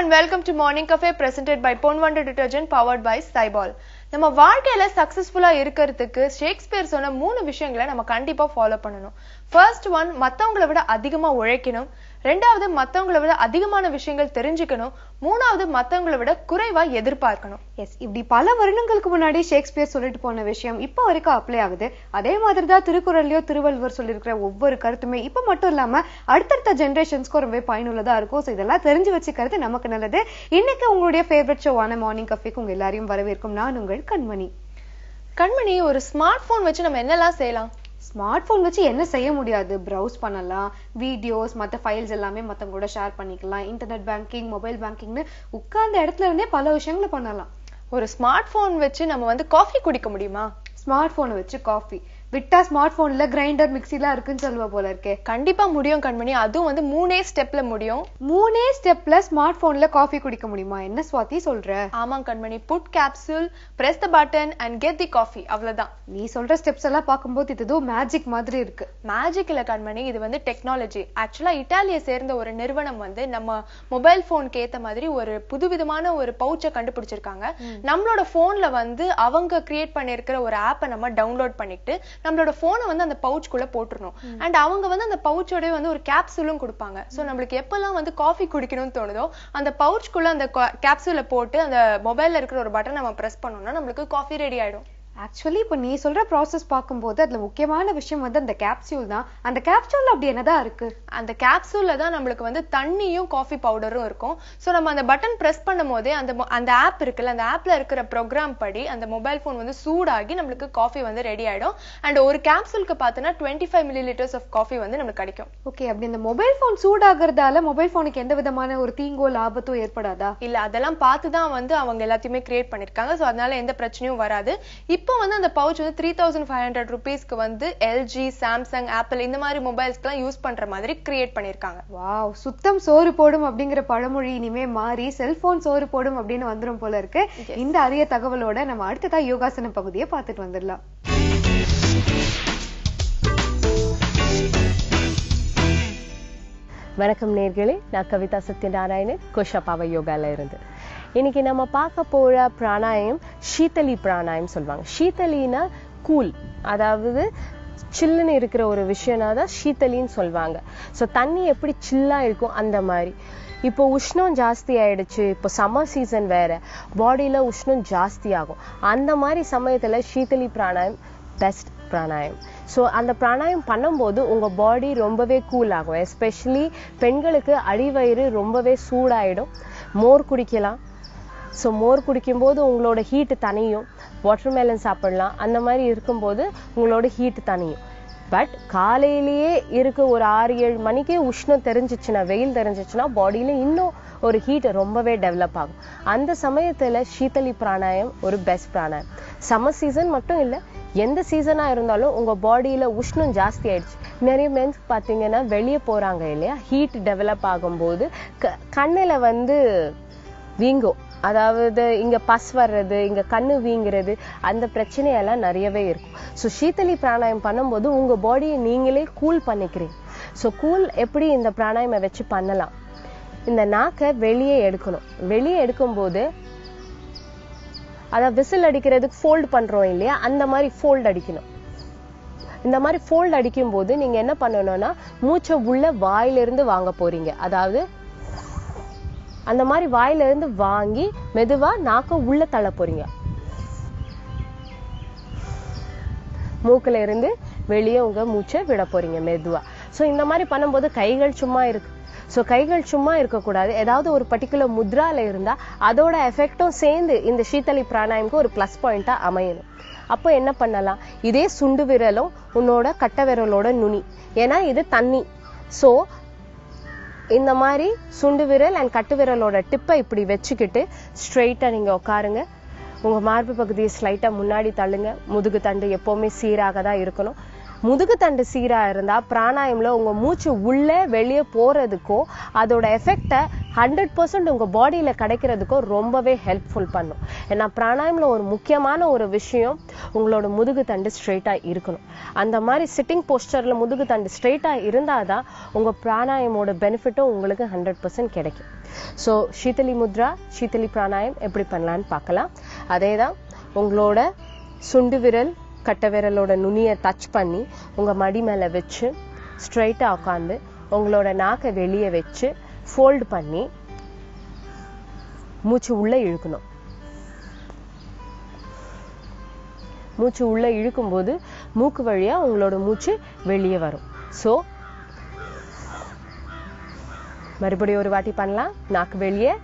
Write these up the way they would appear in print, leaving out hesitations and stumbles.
and welcome to Morning Cafe presented by Pon Wonder Detergent powered by Cyball. நம்ம வாழ்க்கையில சக்சஸ்ஃபுல்லா இருக்கிறதுக்கு Shakespeare சொன்ன 3 விஷயங்களை நம்ம கண்டிப்பா ஃபாலோ பண்ணணும். ஃபர்ஸ்ட் ஒன், மத்தவங்களை விட அதிகமா உழைக்கணும். ரெண்டாவது, மத்தவங்களை விட அதிகமான விஷயங்கள் தெரிஞ்சுக்கணும். மூணாவது, மத்தவங்களை விட குறைவா எதிர்பார்க்கணும். எஸ், இப்படி பல வருடங்களுக்கு முன்னாடி ஷேக்ஸ்பியர் சொல்லிட்டு போன விஷயம் இப்ப வரைக்கும் அப்ளை ஆகுது. அதே மாதிரிதான் திருக்குறள்லயோ திருவள்ளுவர் சொல்லியிருக்கிற ஒவ்வொரு கருத்துமே இப்ப மட்டும் இல்லாம அடுத்தடுத்த ஜெனரேஷன்ஸ்க்கும் ரொம்ப பயனுள்ளதா இருக்கும். ஸோ இதெல்லாம் தெரிஞ்சு வச்சுக்கிறது நமக்கு நல்லது. இன்னைக்கு உங்களுடைய ஃபேவரட் ஷோவான மார்னிங் கஃபேக்கு உங்க எல்லாரையும் வரவேற்கும் நான் உங்கள் கண்மணி. கண்மணி, ஒரு ஸ்மார்ட் போன் வச்சு நம்ம என்னெல்லாம் செய்யலாம்? ஸ்மார்ட் போன் வச்சு என்ன செய்ய முடியாது? ப்ரௌஸ் பண்ணலாம், வீடியோஸ் மற்ற ஃபைல்ஸ் எல்லாமே மற்றவங்களோட ஷேர் பண்ணிக்கலாம், இன்டர்நெட் பேங்கிங், மொபைல் பேங்கிங்னு உட்கார்ந்த இடத்துல இருந்தே பல விஷயங்களை பண்ணலாம். ஒரு ஸ்மார்ட் போன் வச்சு நம்ம காஃபி குடிக்க முடியுமா? ஸ்மார்ட் போனை வச்சு காஃபி விட்டா ஸ்மார்ட் போன்ல கிரைண்டர் மிக்ஸிலாம் இருக்குன்னு சொல்லுவ போல இருக்கே. கண்டிப்பா முடியும் கண்மணி. அதுவும் 3 ஸ்டெப்ல முடியும். 3 ஸ்டெப்ல ஸ்மார்ட் போன்ல காஃபி குடிக்க முடியுமா? என்ன சுவாதி சொல்ற? ஆமா Kanmani. Put capsule, press the button and get the coffee, அவ்வளவுதான். நீ சொல்ற ஸ்டெப்ஸ் எல்லாம் பார்க்கும்போது இது ஏதோ மேஜிக் மாதிரி இருக்கு. மேஜிக் இல்ல கண்மணி, இது டெக்னாலஜி. ஆக்சுவலா இட்டாலியை சேர்ந்த ஒரு நிறுவனம் நம்ம மொபைல் போனுக்கு ஏத்த மாதிரி ஒரு புதுவிதமான ஒரு பவுச்சை கண்டுபிடிச்சிருக்காங்க. நம்மளோட போன்ல அவங்க கிரியேட் பண்ணிருக்கிற ஒரு ஆப்பை நம்ம டவுன்லோட் பண்ணிட்டு நம்மளோட போனை அந்த பவுச்சுக்குள்ள போட்டுறணும். அண்ட் அவங்க அந்த பவுச்சோட ஒரு கேப்சூலும் கொடுப்பாங்க. சோ நம்மளுக்கு எப்பெல்லாம் காஃபி குடிக்கணும்னு தோணுதோ அந்த பவுச்சுக்குள்ள அந்த கேப்சூலை போட்டு அந்த மொபைல்ல இருக்கிற ஒரு பட்டன் நம்ம பிரஸ் பண்ணோம்னா நம்மளுக்கு காஃபி ரெடி ஆயிடும். ஆக்சுவலி இப்ப நீ சொல்ற ப்ராசஸ் பார்க்கும்போது அதுல முக்கியமான விஷயம் அந்த கேப்சூல் தான். அந்த கேப்சூல்ல அப்படி என்னதான் இருக்கு? அந்த கேப்சூல்ல தான் நம்மளுக்கு தண்ணியும் காஃபி பவுடரும் இருக்கும். சோ நம்ம அந்த பட்டன் பிரஸ் பண்ணும் போதே அந்த ஆப் இருக்குல்ல, அந்த ஆப்ல இருக்கிற ப்ரோக்ராம் படி அந்த மொபைல் போன் சூடாகி நம்மளுக்கு காஃபி ரெடி ஆயிடும். அண்ட் ஒரு கேப்சூலுக்கு பார்த்தோன்னா 25 ml ஆஃப் காஃபி நம்மளுக்கு கிடைக்கும். ஓகே, அப்படி இந்த மொபைல் போன் சூடாகிறதால மொபைல் போனுக்கு எந்த விதமான ஒரு தீங்கோ லாபத்தோ ஏற்படாதா? இல்ல, அதெல்லாம் பார்த்துதான் அவங்க எல்லாத்தையுமே கிரியேட் பண்ணிருக்காங்க. சோ அதனால எந்த பிரச்சனையும் வராது. இப்போ அந்த பவுச் 3500 rupeesக்கு எல்ஜி, சாம்சங், ஆப்பிள் இந்த மாதிரி மொபைல்ஸ்க்குலாம் யூஸ் பண்ற மாதிரி கிரியேட் பண்ணிருக்காங்க. வாவ், சுத்தம் சோறு போடும் அப்படிங்கிற பழமொழி இனிமே மாறி செல்போன் சோறு போடும் அப்படின்னு வந்துரும் போல இருக்கு. இந்த அரிய தகவலோட நம்ம அடுத்ததா யோகாசன பகுதியை பார்த்துட்டு வந்துடலாம். வணக்கம் நேர்களே, நான் கவிதா சத்யநாராயணன், கோஷப்பாவை யோகால இருந்து. இன்னைக்கு நம்ம பார்க்க போற பிராணாயம் ஷீதலி பிராணாயம் சொல்லுவாங்க. ஷீதலினா கூல், அதாவது சில்லுன்னு இருக்கிற ஒரு விஷயம்னா தான் ஷீதலின்னு சொல்லுவாங்க. ஸோ தண்ணி எப்படி சில்லா இருக்கும் அந்த மாதிரி. இப்போ உஷ்ணம் ஜாஸ்தி ஆயிடுச்சு, இப்போ சம்மர் சீசன் வேற, பாடியில உஷ்ணம் ஜாஸ்தி ஆகும். அந்த மாதிரி சமயத்துல ஷீதலி பிராணாயம் பெஸ்ட் பிராணாயம். ஸோ அந்த பிராணாயம் பண்ணும்போது உங்கள் பாடி ரொம்பவே கூல் ஆகும். எஸ்பெஷலி பெண்களுக்கு அடிவயிறு ரொம்பவே சூடாயிடும். மோர் குடிக்கலாம். ஸோ மோர் குடிக்கும்போது உங்களோட ஹீட்டு தனியும். வாட்டர்மெலன் சாப்பிடலாம். அந்த மாதிரி இருக்கும்போது உங்களோட ஹீட்டு தனியும். பட் காலையிலேயே இருக்க ஒரு 6-7 மணிக்கே உஷ்ணம் தெரிஞ்சிச்சுன்னா, வெயில் தெரிஞ்சிச்சுன்னா பாடியில இன்னும் ஒரு ஹீட் ரொம்பவே டெவலப் ஆகும். அந்த சமயத்துல ஷீதலி பிராணாயம் ஒரு பெஸ்ட் பிராணாயம். சம்மர் சீசன் மட்டும் இல்லை, எந்த சீசனா இருந்தாலும் உங்க பாடியில உஷ்ணம் ஜாஸ்தி ஆயிடுச்சு. நிறைய மென்ஸ் பாத்தீங்கன்னா வெளியே போறாங்க இல்லையா, ஹீட் டெவலப் ஆகும்போது கண்ணுல வீங்கும். அதாவது இங்க பஸ் வர்றது, இங்க கண்ணு வீங்குறது, அந்த பிரச்சனையெல்லாம் நிறையவே இருக்கும். ஸோ ஷீதலி பிராணாயம் பண்ணும்போது உங்க பாடியை நீங்களே கூல் பண்ணிக்கிறீங்க. ஸோ கூல் எப்படி இந்த பிராணாயமை வச்சு பண்ணலாம்? இந்த நாக்கை வெளியே எடுக்கணும். வெளியே எடுக்கும்போது அதான் விசில் அடிக்கிறதுக்கு ஃபோல்டு பண்றோம் இல்லையா, அந்த மாதிரி ஃபோல்டு அடிக்கணும். இந்த மாதிரி ஃபோல்டு அடிக்கும் போது நீங்க என்ன பண்ணணும்னா மூச்சை உள்ள வாயிலிருந்து வாங்க போறீங்க. அதாவது அந்த மாதிரி வாயில இருந்து வாங்கி மெதுவா நாக்க உள்ள தள்ள போறீங்க. மூக்குல இருந்து வெளியே உங்க மூச்சை விட போறீங்க மெதுவா. ஸோ இந்த மாதிரி பண்ணும்போது கைகள் சும்மா இருக்கு. ஸோ கைகள் சும்மா இருக்கக்கூடாது. ஏதாவது ஒரு பர்டிகுலர் முத்ரால இருந்தா அதோட எஃபெக்டும் சேர்ந்து இந்த ஷீதலி பிராணாயம்க்கு ஒரு பிளஸ் பாயிண்டா அமையணும். அப்போ என்ன பண்ணலாம், இதே சுண்டு விரலும் உன்னோட கட்டை விரலோட நுனி, ஏன்னா இது தண்ணி. ஸோ இந்த மாதிரி சுண்டு விரல் அண்ட் கட்டு விரலோட டிப்பை இப்படி வச்சுக்கிட்டு ஸ்ட்ரெயிட்டா நீங்க உட்காருங்க. உங்க மார்பு பகுதியை ஸ்லைட்டா முன்னாடி தள்ளுங்க. முதுகு தண்டு எப்பவுமே சீராக தான் இருக்கணும். முதுகு தண்டு சீரா இருந்தா பிராணாயம்ல உங்க மூச்சு உள்ள வெளியே போறதுக்கோ அதோட எஃபெக்டை 100% உங்க பாடியில கிடைக்கிறதுக்கோ ரொம்பவே ஹெல்ப்ஃபுல் பண்ணும். ஏன்னா பிராணாயம்ல ஒரு முக்கியமான ஒரு விஷயம் உங்களோட முதுகு தண்டு ஸ்ட்ரெயிட்டா இருக்கணும். அந்த மாதிரி சிட்டிங் போஸ்டர்ல முதுகு தண்டு ஸ்ட்ரெயிட்டா இருந்தாதான் உங்க பிராணாயமோட பெனிஃபிட்டும் உங்களுக்கு 100% கிடைக்கும். ஸோ சீதலி முத்ரா, சீதலி பிராணாயம் எப்படி பண்ணலான்னு பார்க்கலாம். அதேதான் உங்களோட சுண்டு விரல் கட்ட விரலோட நுனியை டச் பண்ணி உங்க மடி மேல வச்சு ஸ்ட்ரெயிட்டா உட்காந்து உங்களோட நாக்கை வெளியே வச்சு ஃபோல்ட் பண்ணி மூச்சு உள்ள இழுக்கணும். மூச்சு உள்ள இழுக்கும் போது மூக்கு வழியா உங்களோட மூச்சு வெளியே வரும். சோ மறுபடியும் ஒரு வாட்டி பண்ணலாம். நாக்கு வெளியே,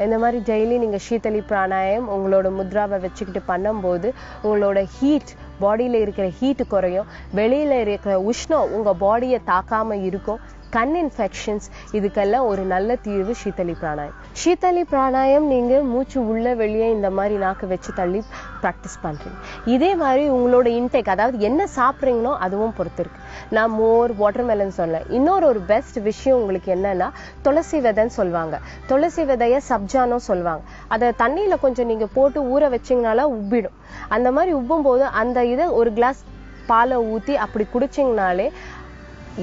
இந்த மாதிரி டெய்லி நீங்க சீதலி பிராணாயம் உங்களோட முத்ராவை வச்சுக்கிட்டு பண்ணும்போது உங்களோட ஹீட், பாடியில இருக்கிற ஹீட் குறையும், வெளியில இருக்கிற உஷ்ணம் உங்க பாடியை தாக்காம இருக்கும். கண் இன்ஃபெக்ஷன்ஸ் இதுக்கெல்லாம் ஒரு நல்ல தீர்வு சீதலி பிராணாயம். சீதலி பிராணாயம் நீங்க மூச்சு உள்ள வெளியே இந்த மாதிரி நாக்கு வச்சு தள்ளி ப்ராக்டிஸ் பண்றீங்க. இதே மாதிரி உங்களோட இன்டேக், அதாவது என்ன சாப்பிட்றீங்களோ அதுவும் பொறுத்து இருக்கு. நான் மோர், வாட்டர்மெலன் சொன்னேன். இன்னொரு ஒரு பெஸ்ட் விஷயம் உங்களுக்கு என்னன்னா துளசி விதைன்னு சொல்லுவாங்க. துளசி விதைய சப்ஜானோ சொல்லுவாங்க. அதை தண்ணியில கொஞ்சம் நீங்க போட்டு ஊற வச்சீங்கனால உப்பிடும். அந்த மாதிரி உப்பும் போது அந்த இதை ஒரு கிளாஸ் பாலை ஊத்தி அப்படி குடிச்சிங்கனாலே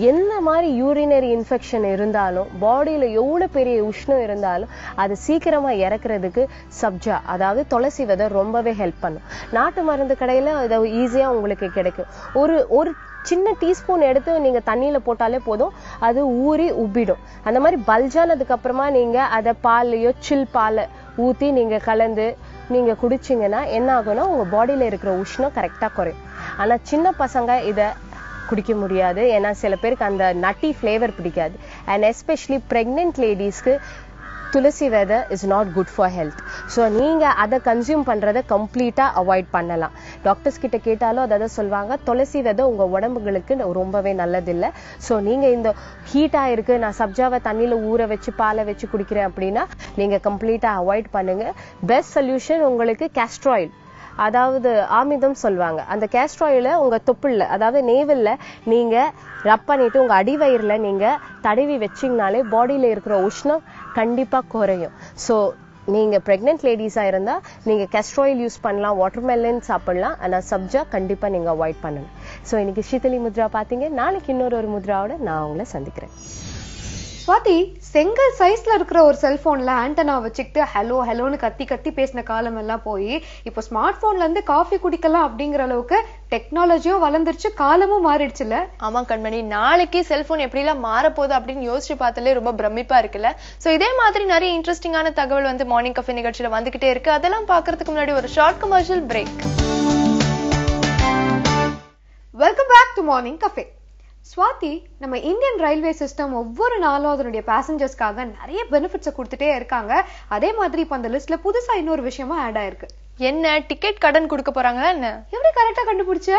என்ன மாதிரி யூரினரி இன்ஃபெக்ஷன் இருந்தாலும், பாடியில எவ்வளவு பெரிய உஷ்ணம் இருந்தாலும் அது சீக்கிரமா இறக்குறதுக்கு சப்ஜா, அதாவது துளசி விதை ரொம்பவே ஹெல்ப் பண்ணும். நாட்டு மருந்து கடையில இதை ஈஸியா உங்களுக்கு கிடைக்கும். ஒரு சின்ன டீஸ்பூன் எடுத்து நீங்க தண்ணியில போட்டாலே போதும், அது ஊறி உப்பிடும். அந்த மாதிரி பல்ஜானதுக்கு அப்புறமா நீங்க அதை பாலையோ சில் பாலை ஊத்தி நீங்க கலந்து நீங்க குடிச்சீங்கன்னா என்ன ஆகும்னா உங்க பாடியில இருக்கிற உஷ்ணம் கரெக்டா குறையும். ஆனா சின்ன பசங்க இதை குடிக்க முடியாது. ஏன்னா சில பேருக்கு அந்த நட்டி ஃப்ளேவர் பிடிக்காது. அண்ட் எஸ்பெஷலி பிரெக்னென்ட் லேடிஸ்க்கு துளசி விதை is not good for health. So நீங்க அதை கன்சியூம் பண்றதை கம்ப்ளீட்டா அவாய்ட் பண்ணலாம். டாக்டர்ஸ் கிட்ட கேட்டாலும் அதை சொல்லுவாங்க, துளசி விதை உங்க உடம்புகளுக்கு ரொம்பவே நல்லதில்லை. ஸோ நீங்க இந்த ஹீட்டா இருக்கு, நான் சப்ஜாவை தண்ணியில ஊற வச்சு பாலை வச்சு குடிக்கிறேன் அப்படின்னா நீங்க கம்ப்ளீட்டா அவாய்ட் பண்ணுங்க. பெஸ்ட் சொல்யூஷன் உங்களுக்கு கேஸ்டர் ஆயில், அதாவது ஆமிதம் சொல்லுவாங்க. அந்த கேஸ்டர் ஆயில உங்க தொப்புள்ள, அதாவது நேவல்ல நீங்க ரப் பண்ணிட்டு உங்க அடிவயிறுல நீங்க தடவி வச்சீங்கனாலே பாடியில இருக்கிற உஷ்ணம் கண்டிப்பா குறையும். ஸோ நீங்க பிரெக்னென்ட் லேடிஸா இருந்தா நீங்க கேஸ்டர் ஆயில் யூஸ் பண்ணலாம், வாட்டர்மெலன் சாப்பிடலாம். ஆனா சப்ஜா கண்டிப்பா நீங்க அவாய்ட் பண்ணணும். ஸோ இன்னைக்கு சீதலி முத்ரா பாத்தீங்க. நாளைக்கு இன்னொரு முத்ராவோட நான் உங்களை சந்திக்கிறேன். ஸ்வாதி, செங்கல் சைஸ்ல இருக்கிற ஒரு செல்போன்ல ஆண்டனா வச்சுக்கிட்டு ஹலோ ஹலோன்னு கத்தி கத்தி பேசின காலம் எல்லாம் போய் இப்போ ஸ்மார்ட் போன்ல இருந்து காஃபி குடிக்கலாம் அப்படிங்கிற அளவுக்கு டெக்னாலஜியும் வளர்ந்துருச்சு, காலமும் மாறிடுச்சுல. ஆமா கண்மணி, நாளைக்கு செல்போன் எப்படி எல்லாம் மாறப்போகுது அப்படின்னு யோசிச்சு பார்த்தாலே ரொம்ப பிரமிப்பா இருக்குல்ல. சோ இதே மாதிரி நிறைய இன்ட்ரெஸ்டிங்கான தகவல் வந்து மார்னிங் கஃபே நிகழ்ச்சியில வந்துகிட்டே இருக்கு. அதெல்லாம் பாக்குறதுக்கு முன்னாடி ஒரு short commercial break. Welcome back to morning cafe. Swathi, நம்ம இந்தியன் ரயில்வே சிஸ்டம் ஒவ்வொரு நாளும் அதனுடைய பேசஞ்சர்ஸ்க்காக நிறைய பெனிஃபிட்ஸை கொடுத்துட்டே இருக்காங்க. அதே மாதிரி இப்ப அந்த லிஸ்ட்ல புதுசா இன்னொரு விஷயமா ஆட் ஆயிருக்கு. என்ன டிக்கெட் கடன் கொடுக்க போறாங்களா என்ன? எப்படி கரெக்டா கண்டுபிடிச்ச?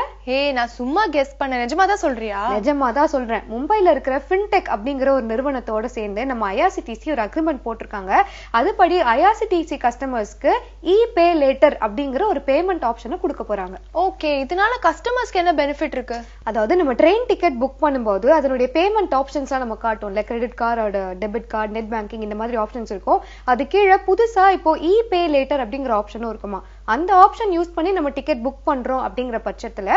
நான் சும்மா கெஸ் பண்ணேன். நிஜமாதான் சொல்றியா? நிஜமாதான் சொல்றேன். மும்பைல இருக்கிற ஃபின்டெக் அப்படிங்கிற ஒரு நிறுவனத்தோட சேர்ந்து நம்ம ஐஆர்சிடிசி ஒரு அக்ரிமெண்ட் போட்டிருக்காங்க. அதுபடி ஐஆர்சிடிசி கஸ்டமர்ஸ்க்கு இ-பே லேட்டர் அப்படிங்கிற ஒரு பேமெண்ட் ஆப்ஷனை கொடுக்க போறாங்க. ஓகே, இதனால கஸ்டமர்ஸ்க்கு என்ன பெனிஃபிட் இருக்கு? அதாவது நம்ம ட்ரெயின் டிக்கெட் புக் பண்ணும்போது அதனுடைய பேமெண்ட் ஆப்ஷன்ஸ்லாம் நம்ம காட்டும்ல, credit card, debit card, net banking, இந்த மாதிரி ஆப்ஷன்ஸ் இருக்கும். அது கீழே புதுசா இப்போ இ-பே லேட்டர் அப்படிங்கிற ஆப்ஷனும் இருக்குமா. அந்த ஆப்ஷன் யூஸ் பண்ணி நம்ம டிக்கெட் புக் பண்றோம் அப்படிங்கிற பட்சத்துல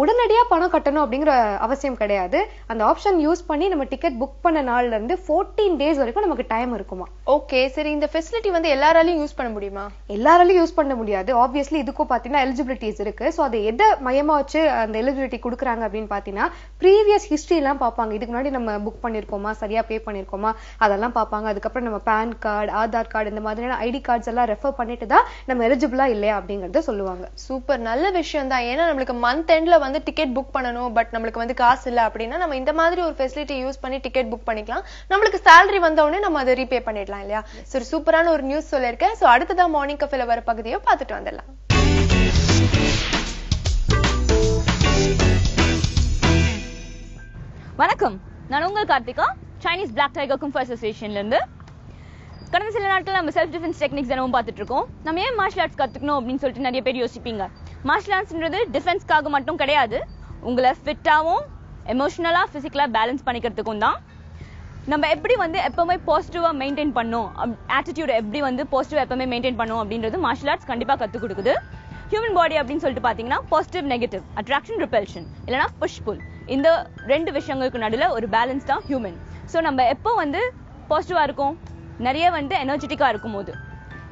உடனடியா பணம் கட்டணும் அப்படிங்கிற அவசியம் கிடையாது. அந்த ஆப்ஷன் யூஸ் பண்ணி நம்ம டிக்கெட் புக் பண்ண நாள்ல இருந்து 14 டேஸ் வரைக்கும் நமக்கு டைம் இருக்குமா. ஓகே, சரி. இந்த ஃபெசிலிட்டி வந்து எல்லாராலையும் யூஸ் பண்ண முடியுமா? எல்லாராலையும் யூஸ் பண்ண முடியாது. ஆப்வியஸ்லி இதுக்கும் பாத்தீங்கன்னா எலிஜிபிலிட்டிஸ் இருக்கு. ஸோ அதை எதை மையமா வச்சு அந்த எலிஜிபிலிட்டி கொடுக்குறாங்க அப்படின்னு பாத்தீங்கன்னா ப்ரீவியஸ் ஹிஸ்டரி எல்லாம் பார்ப்பாங்க. இதுக்கு முன்னாடி நம்ம புக் பண்ணிருக்கோமா, சரியா பே பண்ணிருக்கோமா, அதெல்லாம் பார்ப்பாங்க. அதுக்கப்புறம் நம்ம பேன் கார்டு, ஆதார் கார்டு, இந்த மாதிரியான ஐடி கார்ட்ஸ் எல்லாம் ரெஃபர் பண்ணிட்டு தான் நம்ம எலிஜிபிளா இல்லையா அப்படிங்கறத சொல்லுவாங்க. சூப்பர், நல்ல விஷயம் தான். ஏன்னா நம்மளுக்கு மந்த் எண்ட்ல வந்து டிக்கெட் புக் பண்ணணும், பட் நம்மளுக்கு வந்து காசு இல்ல அப்படின்னா நம்ம இந்த மாதிரி ஒரு ஃபெசிலிட்டி யூஸ் பண்ணி டிக்கெட் புக் பண்ணிக்கலாம். நம்மளுக்கு சேலரி வந்த உடனே நம்ம அதை ரீபே பண்ணிடலாம் இல்லையா? சரி, சூப்பரான ஒரு நியூஸ் சொல்லிருக்கேன். சோ அடுத்ததான் மார்னிங் கஃபேல வர பகுதியை பார்த்துட்டு வந்துடலாம். வணக்கம், நான் உங்கள் Karthika, Chinese black tiger kung fu அசோசியேஷன்ல இருந்து. கடந்த சில நாட்கள் நம்ம செல்ஃப் டிஃபென்ஸ் டெக்னிக்ஸ் தினமும் பார்த்துட்டு இருக்கோம். நம்ம ஏன் மார்ஷல் ஆர்ட்ஸ் கத்துக்கணும் அப்படின்னு சொல்லிட்டு நிறைய பேர் யோசிப்பீங்க. மார்ஷல் ஆர்ட்ஸ்ன்றது டிஃபென்ஸ்க்காக மட்டும் கிடையாது, உங்களை ஃபிட்டாவும் எமோஷனலா பிசிக்கலா பேலன்ஸ் பண்ணிக்கிறதுக்கும் தான். நம்ம எப்படி வந்து எப்பவுமே பாசிட்டிவா மெயின்டைன் பண்ணோம், ஆட்டிடியூட் எப்படி வந்து பாசிட்டிவா எப்பவுமே மெயின்டைன் பண்ணோம் அப்படின்றது மார்ஷல் ஆர்ட்ஸ் கண்டிப்பா கத்துக் கொடுக்குது. ஹியூமன் பாடி அப்படின்னு சொல்லிட்டு பாத்தீங்கன்னா பாசிட்டிவ் நெகட்டிவ், அட்ராக்ஷன் ரிபல்ஷன், இல்லைன்னா புஷ் புல், இந்த 2 விஷயங்களுக்கு நடுவில் ஒரு பேலன்ஸ் தான் ஹியூமன். ஸோ நம்ம எப்போ வந்து பாசிட்டிவா இருக்கும், நிறைய வந்து எனர்ஜெட்டிக்கா இருக்கும் போது,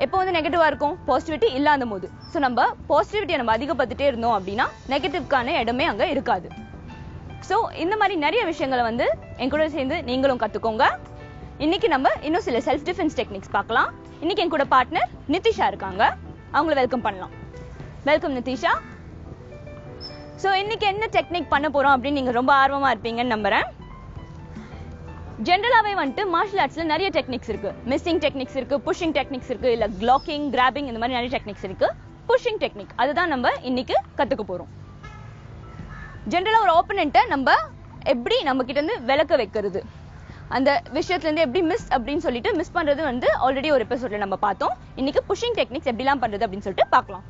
எப்போ வந்து நெகட்டிவா இருக்கும், பாசிட்டிவிட்டி இல்லாத போது. ஸோ நம்ம பாசிட்டிவிட்டியை நம்ம அதிகப்படுத்திட்டே இருந்தோம் அப்படின்னா நெகட்டிவ்கான இடமே அங்க இருக்காது. ஸோ இந்த மாதிரி நிறைய விஷயங்களை வந்து என் கூட சேர்ந்து நீங்களும் கத்துக்கோங்க. இன்னைக்கு நம்ம இன்னும் சில செல்ஃப் டிஃபென்ஸ் டெக்னிக்ஸ் பார்க்கலாம். இன்னைக்கு என் கூட பார்ட்னர் நிதிஷா இருக்காங்க, அவங்கள வெல்கம் பண்ணலாம். வெல்கம் நிதிஷா. ஸோ இன்னைக்கு என்ன டெக்னிக் பண்ண போறோம் அப்படின்னு நீங்க ரொம்ப ஆர்வமா இருப்பீங்கன்னு நம்புறேன். ஜென்ரலாவே வந்துட்டு மார்ஷல் ஆர்ட்ஸ்ல நிறைய டெக்னிக்ஸ் இருக்கு. மிஸ்ஸிங் டெக்னிக்ஸ் இருக்கு, புஷிங் டெக்னிக்ஸ் இருக்கு, இல்ல ப்ளாக்கிங், கிராபிங், இந்த மாதிரி நிறைய டெக்னிக்ஸ் இருக்கு. புஷிங் டெக்னிக் அதுதான் நம்ம இன்னைக்கு கத்துக்க போறோம். ஜென்ரலா ஒரு ஆப்போனன்ட்டை நம்ம எப்படி நம்ம கிட்ட இருந்து விலக்க வைக்கிறது, அந்த விஷயத்துல இருந்து எப்படி மிஸ் அப்படின்னு சொல்லிட்டு மிஸ் பண்றது வந்து ஆல்ரெடி ஒரு எபிசோட்ல நம்ம பார்த்தோம். இன்னைக்கு புஷிங் டெக்னிக்ஸ் எப்படிலாம் பண்றது அப்படின்னு சொல்லிட்டு பார்க்கலாம்.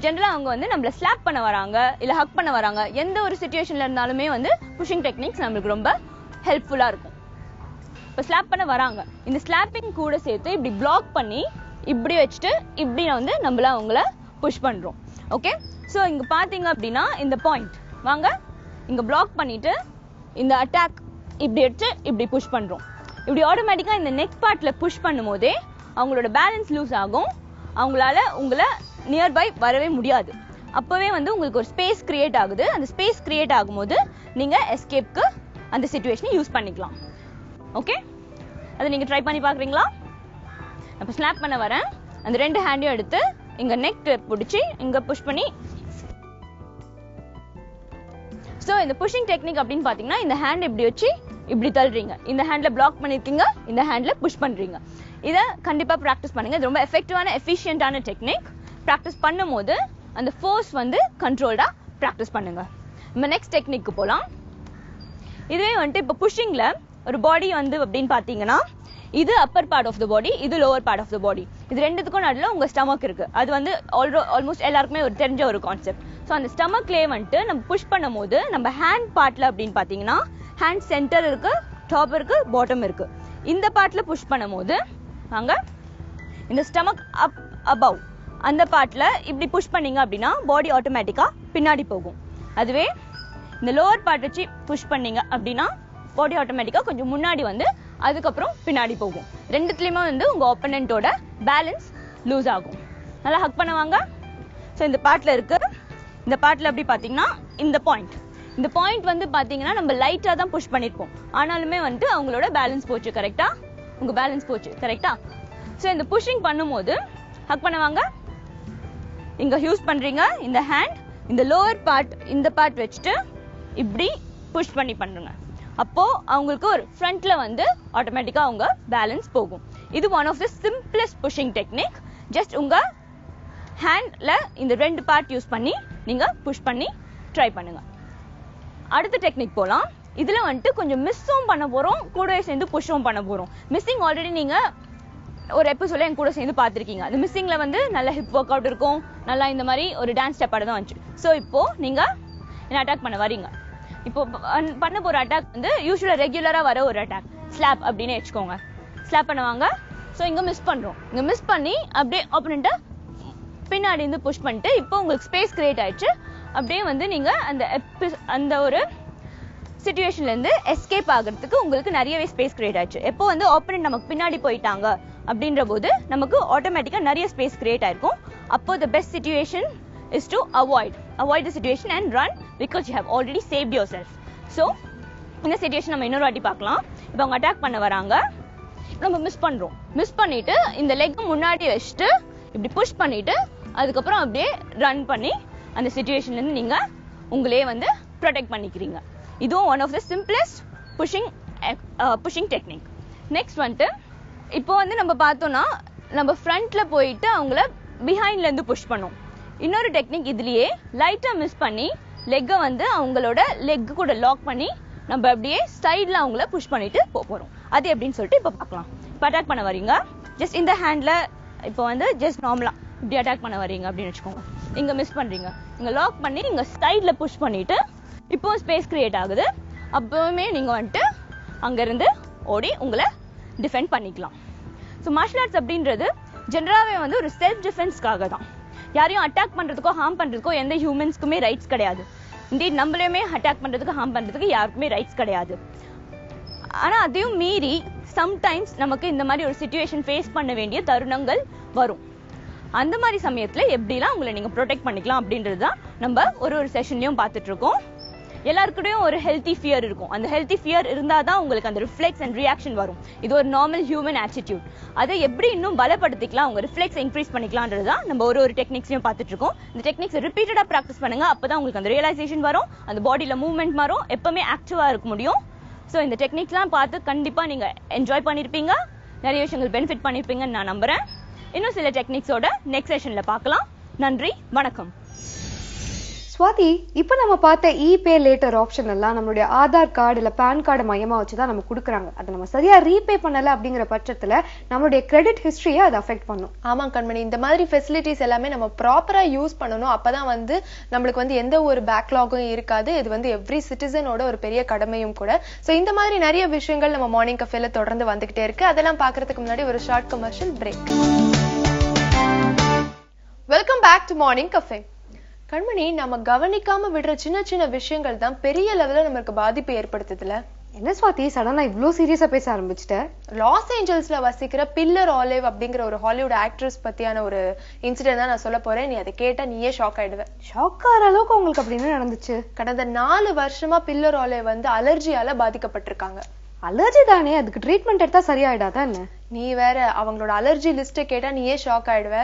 ஜென்ரலா அவங்க வந்து நம்மள ஸ்லாப் பண்ண வராங்க, இல்ல ஹக் பண்ண வராங்க, எந்த ஒரு சிச்சுவேஷன்ல இருந்தாலுமே வந்து புஷிங் டெக்னிக்ஸ் நம்மளுக்கு ரொம்ப ஹெல்ப்ஃபுல்லா இருக்கும். இப்ப ஸ்லாப் பண்ண வராங்க, இந்த ஸ்லாப்பிங் கூட சேர்த்து இப்படி பிளாக் பண்ணி இப்படி வச்சுட்டு இப்படி வந்து நம்மள அவங்கள புஷ் பண்றோம். ஓகே, சோ இங்க பாத்தீங்க அப்படின்னா இந்த பாயிண்ட் வாங்க, இங்க பிளாக் பண்ணிட்டு இந்த அட்டாக் இப்படி எடுத்து இப்படி புஷ் பண்றோம். இப்படி ஆட்டோமேட்டிக்கா இந்த நெக் பார்ட்ல புஷ் பண்ணும் போதே அவங்களோட பேலன்ஸ் லூஸ் ஆகும், அவங்களால உங்களை நியர்பை வரவே முடியாது. அப்பவே வந்து உங்களுக்கு ஒரு ஸ்பேஸ் கிரியேட் ஆகுது. அந்த ஸ்பேஸ் கிரியேட் ஆகும்போது நீங்க எஸ்கேப்க்கு அந்த சிச்சுவேஷனை யூஸ் பண்ணிக்கலாம். ஓகே, அதை நீங்க ட்ரை பண்ணி பாக்குறீங்களா? அப்ப ஸ்லாப் பண்ண வரேன், அந்த 2 ஹேண்டையும் எடுத்து இங்க நெக் பிடிச்சி இங்க புஷ் பண்ணி. சோ இந்த புஷிங் டெக்னிக் அப்படின்னு பாத்தீங்கன்னா இந்த ஹேண்ட் இப்படி வச்சு இப்படி தள்ளுறீங்க, இந்த ஹேண்ட்ல பிளாக் பண்ணிருக்கீங்க, இந்த ஹேண்ட்ல புஷ் பண்றீங்க. இத கண்டிப்பா பிராக்டிஸ் பண்ணுங்க. இது ரொம்ப எஃபெக்டிவான எஃபிஷியன்டான டெக்னிக். பிராக்டிஸ் பண்ணும் போது அந்த ஃபோர்ஸ் வந்து கண்ட்ரோல்டா பிராக்டிஸ் பண்ணுங்க. நம்ம நெக்ஸ்ட் டெக்னிக்கு போலாம். இதுவே வந்துட்டு இப்ப புஷிங்ல ஒரு பாடி வந்து அப்படின்னு பாத்தீங்கன்னா இது அப்பர் பார்ட் ஆஃப் த பாடி, இது லோவர் பார்ட் ஆஃப் த பாடி. இது ரெண்டுத்துக்கும் நடுவில் உங்க ஸ்டமக் இருக்கு. அது வந்து ஆல்மோஸ்ட் எல்லாருக்குமே ஒரு தெரிஞ்ச ஒரு கான்செப்ட். ஸோ அந்த ஸ்டமக்லேயே வந்துட்டு நம்ம புஷ் பண்ணும் போது நம்ம ஹேண்ட் பார்ட்ல அப்படின்னு பாத்தீங்கன்னா ஹேண்ட் சென்டர் இருக்கு, டாப் இருக்கு, பாட்டம் இருக்கு. இந்த பார்ட்ல புஷ் பண்ணும் போது வாங்க, இந்த ஸ்டமக் அப் அபவ் அந்த பார்ட்ல இப்படி புஷ் பண்ணீங்க அப்படின்னா பாடி ஆட்டோமேட்டிக்கா பின்னாடி போகும். அதுவே இந்த லோவர் பார்ட் வச்சு புஷ் பண்ணீங்க அப்படின்னா பாடி ஆட்டோமேட்டிக்கா கொஞ்சம் முன்னாடி வந்து அதுக்கப்புறம் பின்னாடி போகும். ரெண்டுத்துலயுமே வந்து உங்க ஆப்போனன்ட்டோட பேலன்ஸ் லூஸ் ஆகும். நல்லா ஹக் பண்ணுவாங்க. ஸோ இந்த பார்ட்ல இருக்கு, இந்த பார்ட்ல எப்படி பாத்தீங்கன்னா இந்த பாயிண்ட் வந்து பாத்தீங்கன்னா நம்ம லைட்டா தான் புஷ் பண்ணிருப்போம், ஆனாலுமே வந்து அவங்களோட பேலன்ஸ் போச்சு. கரெக்டா? உங்க பேலன்ஸ் போச்சு. கரெக்டா? ஸோ இந்த புஷிங் பண்ணும்போது ஹக் பண்ணுவாங்க, இங்க யூஸ் பண்றீங்க இந்த ஹேண்ட், இந்த லோவர் பார்ட் இந்த பார்ட் வச்சுட்டு இப்படி புஷ் பண்ணி பண்ணுங்க. அப்போ அவங்களுக்கு ஒரு ஃப்ரண்ட்ல வந்து ஆட்டோமேட்டிக்கா அவங்க பேலன்ஸ் போகும். இது one of the simplest pushing technique. Just உங்க ஹேண்ட்ல இந்த 2 பார்ட் யூஸ் பண்ணி நீங்க புஷ் பண்ணி ட்ரை பண்ணுங்க. அடுத்த டெக்னிக் போலாம். இதுல வந்துட்டு கொஞ்சம் மிஸ்ஸும் பண்ண போறோம், கூடவே சேர்ந்து புஷ்ஷும் பண்ண போறோம். மிஸ்ஸிங் ஆல்ரெடி நீங்க ஒரு எபிசோட்ல என் கூட சேர்ந்து பாத்திருக்கீங்க. அந்த மிஸ்ஸிங்ல வந்து நல்ல ஹிப் ஒர்க் அவுட் இருக்கும், நல்லா இந்த மாதிரி ஒரு டான்ஸ் ஸ்டெப் தான் வந்துச்சு. ஸோ இப்போ நீங்க என்ன அட்டாக் பண்ண வரீங்க, இப்போ பண்ண போற அட்டாக் வந்து யூஸ்வலா ரெகுலரா வர ஒரு அட்டாக், ஸ்லாப் அப்படின்னு வச்சுக்கோங்க. ஸ்லாப் பண்ணுவாங்க. ஸோ இங்க மிஸ் பண்றோம், இங்க மிஸ் பண்ணி அப்படியே ஆப்போனன்ட்டை பின்னாடி இருந்து புஷ் பண்ணிட்டு இப்போ உங்களுக்கு ஸ்பேஸ் கிரியேட் ஆயிடுச்சு. அப்படியே வந்து நீங்க அந்த ஒரு சிச்சுவேஷன்ல இருந்து எஸ்கேப் ஆகிறதுக்கு உங்களுக்கு நிறையவே ஸ்பேஸ் கிரியேட் ஆயிடுச்சு. எப்போ வந்து ஆப்போனன்ட் நமக்கு பின்னாடி போயிட்டாங்க அப்படின்ற போது நமக்கு ஆட்டோமேட்டிக்கா நிறைய ஸ்பேஸ் கிரியேட் ஆயிருக்கும். அப்போ the best situation is to avoid the situation and run because you have already saved yourself. So இந்த சிச்சுவேஷன் நம்ம இன்னொரு வாட்டி பார்க்கலாம். இப்போ அவங்க அட்டாக் பண்ண வராங்க, நம்ம மிஸ் பண்றோம். மிஸ் பண்ணிட்டு இந்த லெக் முன்னாடி வச்சுட்டு இப்படி புஷ் பண்ணிட்டு அதுக்கப்புறம் அப்படியே ரன் பண்ணி அந்த சிச்சுவேஷன்ல இருந்து நீங்க உங்களே வந்து ப்ரொடெக்ட் பண்ணிக்கிறீங்க. இதுவும் one of the simplest pushing technique. Next வந்துட்டு இப்போ வந்து நம்ம பார்த்தோம்னா நம்ம ஃப்ரண்ட்ல போயிட்டு அவங்கள பிஹைண்ட்ல இருந்து புஷ் பண்ணோம். இன்னொரு டெக்னிக் இதுலயே லைட்டா மிஸ் பண்ணி லெக்கை வந்து அவங்களோட லெக் கூட லாக் பண்ணி நம்ம அப்படியே சைட்ல அவங்கள புஷ் பண்ணிட்டு போறோம். அது எப்படின்னு சொல்லிட்டு இப்ப பார்க்கலாம். இப்போ அட்டாக் பண்ண வரீங்க, ஜஸ்ட் இந்த ஹேண்ட்ல இப்போ வந்து ஜஸ்ட் நார்மலா இப்படி அட்டாக் பண்ண வரீங்க அப்படின்னு வச்சுக்கோங்க. இங்க மிஸ் பண்றீங்க, இங்க லாக் பண்ணி இங்க சைட்ல புஷ் பண்ணிட்டு இப்போ ஸ்பேஸ் கிரியேட் ஆகுது. அப்பவுமே நீங்க வந்துட்டு அங்க இருந்து ஓடி உங்களை டிஃபெண்ட் பண்ணிக்கலாம். ஸோ மார்ஷல் ஆர்ட்ஸ் அப்படின்றது ஜென்ரலாவே வந்து ஒரு செல்ஃப் டிஃபென்ஸ்க்காக தான். யாரையும் அட்டாக் பண்றதுக்கோ ஹார்ம் பண்றதுக்கோ எந்த ஹியூமன்ஸ்க்குமே ரைட்ஸ் கிடையாது. இன்டீட் நம்மளையுமே அட்டாக் பண்றதுக்கு ஹார்ம் பண்றதுக்கு யாருக்குமே ரைட்ஸ் கிடையாது. ஆனா அதையும் மீறி சம்டைம்ஸ் நமக்கு இந்த மாதிரி ஒரு சிச்சுவேஷன் ஃபேஸ் பண்ண வேண்டிய தருணங்கள் வரும். அந்த மாதிரி சமயத்துல எப்படிலாம் உங்களை நீங்க ப்ரொடெக்ட் பண்ணிக்கலாம் அப்படின்றது தான் நம்ம ஒரு செஷன்லயும் பார்த்துட்டு இருக்கோம். எல்லாருக்கூடயும் ஒரு ஹெல்த்தி ஃபியர் இருக்கும். அந்த ஹெல்த்தி ஃபியர் இருந்தாதான் உங்களுக்கு அந்த ரிஃப்ளெக்ஸ் அண்ட் ரியாக்ஷன் வரும். இது ஒரு நார்மல் ஹியூமன் ஆட்டிடியூட். அதை எப்படி இன்னும் பலப்படுத்திக்கலாம், உங்க ரிஃப்ளெக்ஸ் இன்க்ரீஸ் பண்ணிக்கலாம்ன்றது தான் நம்ம ஒரு டெக்னிக்ஸையும் பார்த்துட்டு இருக்கோம். இந்த டெக்னிக்ஸ் ரிப்பீட்டடா ப்ராக்டிஸ் பண்ணுங்க. அப்பதான் உங்களுக்கு அந்த ரியலைசேஷன் வரும், அந்த பாடியில மூவ்மெண்ட் வரும், எப்பவுமே ஆக்டிவா இருக்க முடியும். ஸோ இந்த டெக்னிக்ஸ்லாம் பார்த்து கண்டிப்பா நீங்க என்ஜாய் பண்ணிருப்பீங்க, நிறைய விஷயங்கள் பெனிஃபிட் பண்ணிருப்பீங்கன்னு நான் நம்புறேன். இன்னும் சில டெக்னிக்ஸோட நெக்ஸ்ட் செஷன்ல பார்க்கலாம். நன்றி, வணக்கம். ஸ்வாதி, இப்போ நம்ம பார்த்த இபே லேட்டர் ஆப்ஷன் எல்லாம் நம்மளுடைய ஆதார் கார்டு இல்ல பேன் கார்டு மையமா வச்சுதான் நம்ம கொடுக்குறாங்க. அதை நம்ம சரியா ரீபே பண்ணல அப்படிங்கிற பட்சத்துல நம்மளுடைய கிரெடிட் ஹிஸ்டரியை அது அஃபெக்ட் பண்ணும். ஆமா கண்மணி, இந்த மாதிரி ஃபெசிலிட்டிஸ் எல்லாமே நம்ம ப்ராப்பரா யூஸ் பண்ணணும். அப்பதான் வந்து நம்மளுக்கு வந்து எந்த ஒரு பேக்லாகும் இருக்காது. இது வந்து எவ்ரி சிட்டிசனோட ஒரு பெரிய கடமையும் கூட. சோ இந்த மாதிரி நிறைய விஷயங்கள் நம்ம மார்னிங் கஃபேல தொடர்ந்து வந்துகிட்டே இருக்கு. அதெல்லாம் பாக்குறதுக்கு முன்னாடி ஒரு short commercial break. Welcome back to morning cafe. Kanmani, நம்ம கவனிக்காம விடுற சின்ன சின்ன விஷயங்கள் தான் பெரிய லெவல்ல நமக்கு பாதிப்பு ஏற்படுத்துதுல. என்ன ஸ்வாதி, சடனா இவ்ளோ சீரியஸா பேச ஆரம்பிச்சிட்ட? லாஸ் ஏஞ்சல்ஸ்ல வசிக்கிற பில்லர் ஆலிவ் அப்படிங்கிற ஒரு ஹாலிவுட் ஆக்ட்ரஸ் பத்தியான ஒரு இன்சிடென்ட் தான் நான் சொல்ல போறேன். நீ அதை கேட்டா நீயே ஷாக் ஆயிடுவ. ஷாக் ஆகிற அளவுக்கு உங்களுக்கு அப்படின்னு நடந்துச்சு? கடந்த 4 வருஷமா பில்லர் ஆலிவ் வந்து அலர்ஜியால பாதிக்கப்பட்டிருக்காங்க. அலர்ஜி தானே, அதுக்கு ட்ரீட்மெண்ட் எடுத்தா சரியாயிடாதா என்ன? நீ வேற, அவங்களோட அலர்ஜி லிஸ்ட கேட்டா நீயே ஷாக் ஆயிடுவ.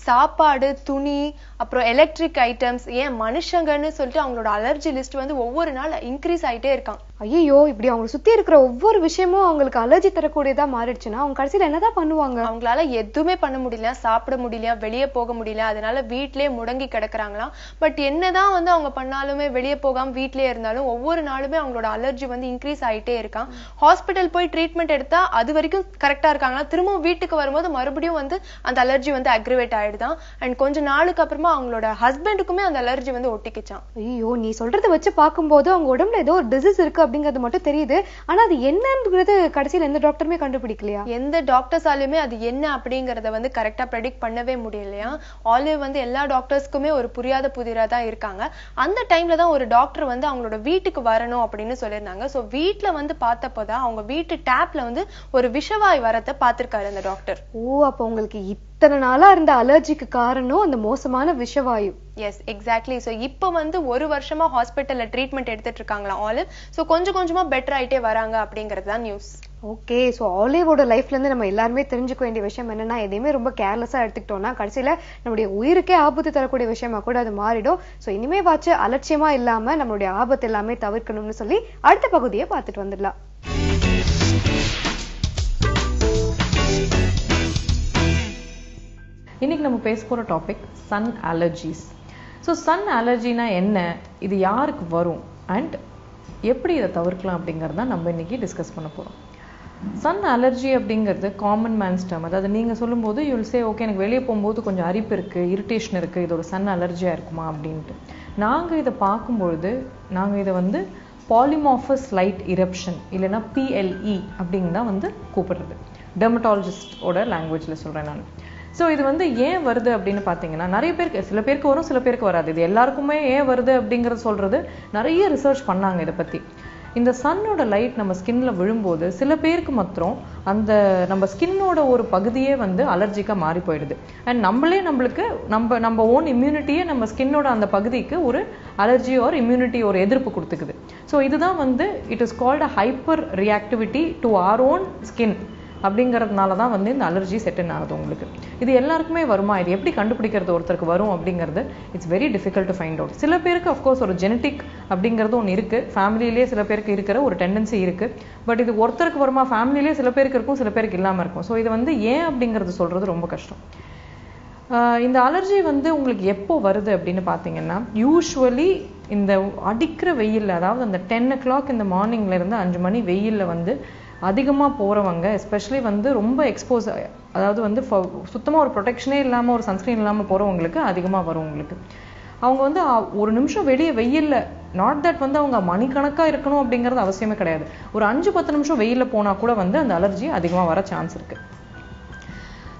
சாப்பாடு, துணி, அப்புறம் எலக்ட்ரிக் ஐட்டம்ஸ், ஏன் மனுஷங்கன்னு சொல்லிட்டு அவங்களோட அலர்ஜி லிஸ்ட் வந்து ஒவ்வொரு நாள் இன்க்ரீஸ் ஆயிட்டே இருக்கான். ஐயோ, இப்படி அவங்க சுத்தி இருக்கிற ஒவ்வொரு விஷயமும் அவங்களுக்கு அலர்ஜி தரக்கூடியதா மாறிடுச்சுன்னா அவங்க கடைசியில என்னதான் பண்ணுவாங்க? அவங்களால எதுவுமே பண்ண முடியல, சாப்பிட முடியல, வெளியே போக முடியல. அதனால வீட்லயே முடங்கி கிடக்குறாங்களாம். பட் என்னதான் வந்து அவங்க பண்ணாலுமே, வெளியே போகாம வீட்லயே இருந்தாலும் ஒவ்வொரு நாளுமே அவங்களோட அலர்ஜி வந்து இன்க்ரீஸ் ஆயிட்டே இருக்கான். ஹாஸ்பிட்டல் போய் ட்ரீட்மெண்ட் எடுத்தா அது வரைக்கும் கரெக்டா இருக்காங்களா, திரும்பவும் வீட்டுக்கு வரும்போது மறுபடியும் வந்து அந்த அலர்ஜி வந்து அக்ரிவேட் ஆயிடுதான். அண்ட் கொஞ்ச நாளுக்கு அப்புறமா அவங்களோட ஹஸ்பண்டுக்குமே அந்த அலர்ஜி வந்து ஒட்டிக்கிச்சான். ஐயோ, நீ சொல்றதை வச்சு பார்க்கும்போது அவங்க உடம்புல ஏதோ ஒரு டிசீஸ் இருக்கு அப்படிங்கிறது மட்டும் தெரியுது. ஆனா அது என்னன்றது கடைசியில எந்த டாக்டருமே கண்டுபிடிக்கலையா? எந்த டாக்டர்ஸாலுமே அது என்ன அப்படிங்கறத வந்து கரெக்டா ப்ரெடிக்ட் பண்ணவே முடியலையா. ஆலிவ் வந்து எல்லா டாக்டர்ஸ்க்குமே ஒரு புரியாத புதிரா தான் இருக்காங்க. அந்த டைம்ல தான் ஒரு டாக்டர் வந்து அவங்களோட வீட்டுக்கு வரணும் அப்படின்னு சொல்லியிருந்தாங்க. சோ வீட்டுல வந்து பார்த்தப்போதான் அவங்க வீட்டு டேப்ல வந்து ஒரு விஷவாய் வரத்தை பார்த்திருக்காரு அந்த டாக்டர். ஓ, அப்ப உங்களுக்கு இத்தனை நாளா இருந்த அலர்ஜிக்கு காரணம் அந்த மோசமான விஷவாயு. S, exactly. ஸோ இப்போ வந்து 1 வருஷமா ஹாஸ்பிட்டல்ல ட்ரீட்மெண்ட் எடுத்துட்டு இருக்காங்களா ஆலிவ். ஸோ கொஞ்சம் கொஞ்சமா பெட்டர் ஆயிட்டே வராங்க அப்படிங்கிறது தான் நியூஸ். ஓகே, ஸோ ஆலிவோட லைஃப்ல இருந்து நம்ம எல்லாருமே தெரிஞ்சுக்க வேண்டிய விஷயம் என்னன்னா, எதையுமே ரொம்ப கேர்லெஸ்ஸா எடுத்துக்கிட்டோம்னா கடைசியில நம்மளுடைய உயிருக்கே ஆபத்து தரக்கூடிய விஷயமா கூட அது மாறிடும். ஸோ இனிமே வாச்சு அலட்சியமா இல்லாம நம்மளுடைய ஆபத்து எல்லாமே தவிர்க்கணும்னு சொல்லி அடுத்த பகுதியை பார்த்துட்டு வந்துடலாம். இன்னைக்கு நம்ம பேச போகிற topic sun allergies. So sun அலர்ஜினா என்ன, இது யாருக்கு வரும் அண்ட் எப்படி இதை தவிர்க்கலாம் அப்படிங்கிறது தான் நம்ம இன்னைக்கு டிஸ்கஸ் பண்ண போகிறோம். சன் அலர்ஜி அப்படிங்கிறது காமன் மேன்ஸ் டேர்ம். அதாவது நீங்கள் சொல்லும்போது யூல் சே ஓகே, எனக்கு வெளியே போகும்போது கொஞ்சம் அரிப்பு இருக்குது, இரிட்டேஷன் இருக்குது, இது ஒரு சன் அலர்ஜியாக இருக்குமா அப்படின்ட்டு. நாங்கள் இதை பார்க்கும்பொழுது நாங்கள் இதை வந்து பாலிமார்பஸ் லைட் இரப்ஷன் இல்லைன்னா PLE அப்படின்னு தான் வந்து கூப்பிடுறது. டெர்மட்டாலஜிஸ்டோட லாங்குவேஜில் சொல்கிறேன் நான். ஸோ இது வந்து ஏன் வருது அப்படின்னு பார்த்தீங்கன்னா, நிறைய பேருக்கு, சில பேருக்கு வரும், சில பேருக்கு வராது. இது எல்லாருக்குமே ஏன் வருது அப்படிங்கிறத சொல்கிறது நிறைய ரிசர்ச் பண்ணாங்க இதை பற்றி. இந்த சன்னோட லைட் நம்ம ஸ்கின்ல விழும்போது சில பேருக்கு மாத்திரம் அந்த நம்ம ஸ்கின்னோட ஒரு பகுதியே வந்து அலர்ஜிக்காக மாறி போயிடுது. அண்ட் நம்மளுக்கு நம்ம ஓன் இம்யூனிட்டியே நம்ம ஸ்கின்னோட அந்த பகுதிக்கு ஒரு அலர்ஜி ஒரு இம்யூனிட்டி ஒரு எதிர்ப்பு கொடுத்துக்குது. ஸோ இதுதான் வந்து it is called a hyper reactivity to our own skin. அப்படிங்கிறதுனால தான் வந்து இந்த அலர்ஜி செட்டின் ஆகுது உங்களுக்கு. இது எல்லாருக்குமே வருமா, இது எப்படி கண்டுபிடிக்கிறது ஒருத்தருக்கு வரும் அப்படிங்கிறது it's very difficult to find out. சில பேருக்கு அஃப்கோர்ஸ் ஒரு ஜெனட்டிக் அப்படிங்கிறது ஒன்று இருக்குது, ஃபேமிலியிலே சில பேருக்கு இருக்கிற ஒரு டெண்டன்சி இருக்குது. பட் இது ஒருத்தருக்கு வருமா, ஃபேமிலியிலே சில பேருக்கு இருக்கும், சில பேருக்கு இல்லாமல் இருக்கும். ஸோ இது வந்து ஏன் அப்படிங்கிறது சொல்கிறது ரொம்ப கஷ்டம். இந்த அலர்ஜி வந்து உங்களுக்கு எப்போ வருது அப்படின்னு பார்த்தீங்கன்னா, யூஸ்வலி இந்த அடிக்கிற வெயிலில், அதாவது அந்த 10 o'clock இந்த மார்னிங்லேருந்து 5 மணி வெயிலில் வந்து அதிகமாக போகிறவங்க எஸ்பெஷலி வந்து ரொம்ப எக்ஸ்போஸ், அதாவது வந்து சுத்தமாக ஒரு ப்ரொடெக்ஷனே இல்லாமல் ஒரு சன்ஸ்க்ரீன் இல்லாமல் போகிறவங்களுக்கு அதிகமாக வரும் உங்களுக்கு. அவங்க வந்து ஒரு நிமிஷம் வெளியே வெயில்ல, நாட் தட் வந்து அவங்க மணிக்கணக்காக இருக்கணும் அப்படிங்கிறது அவசியமே கிடையாது, ஒரு 5-10 நிமிஷம் வெயிலில் போனால் கூட வந்து அந்த அலர்ஜி அதிகமாக வர சான்ஸ் இருக்குது.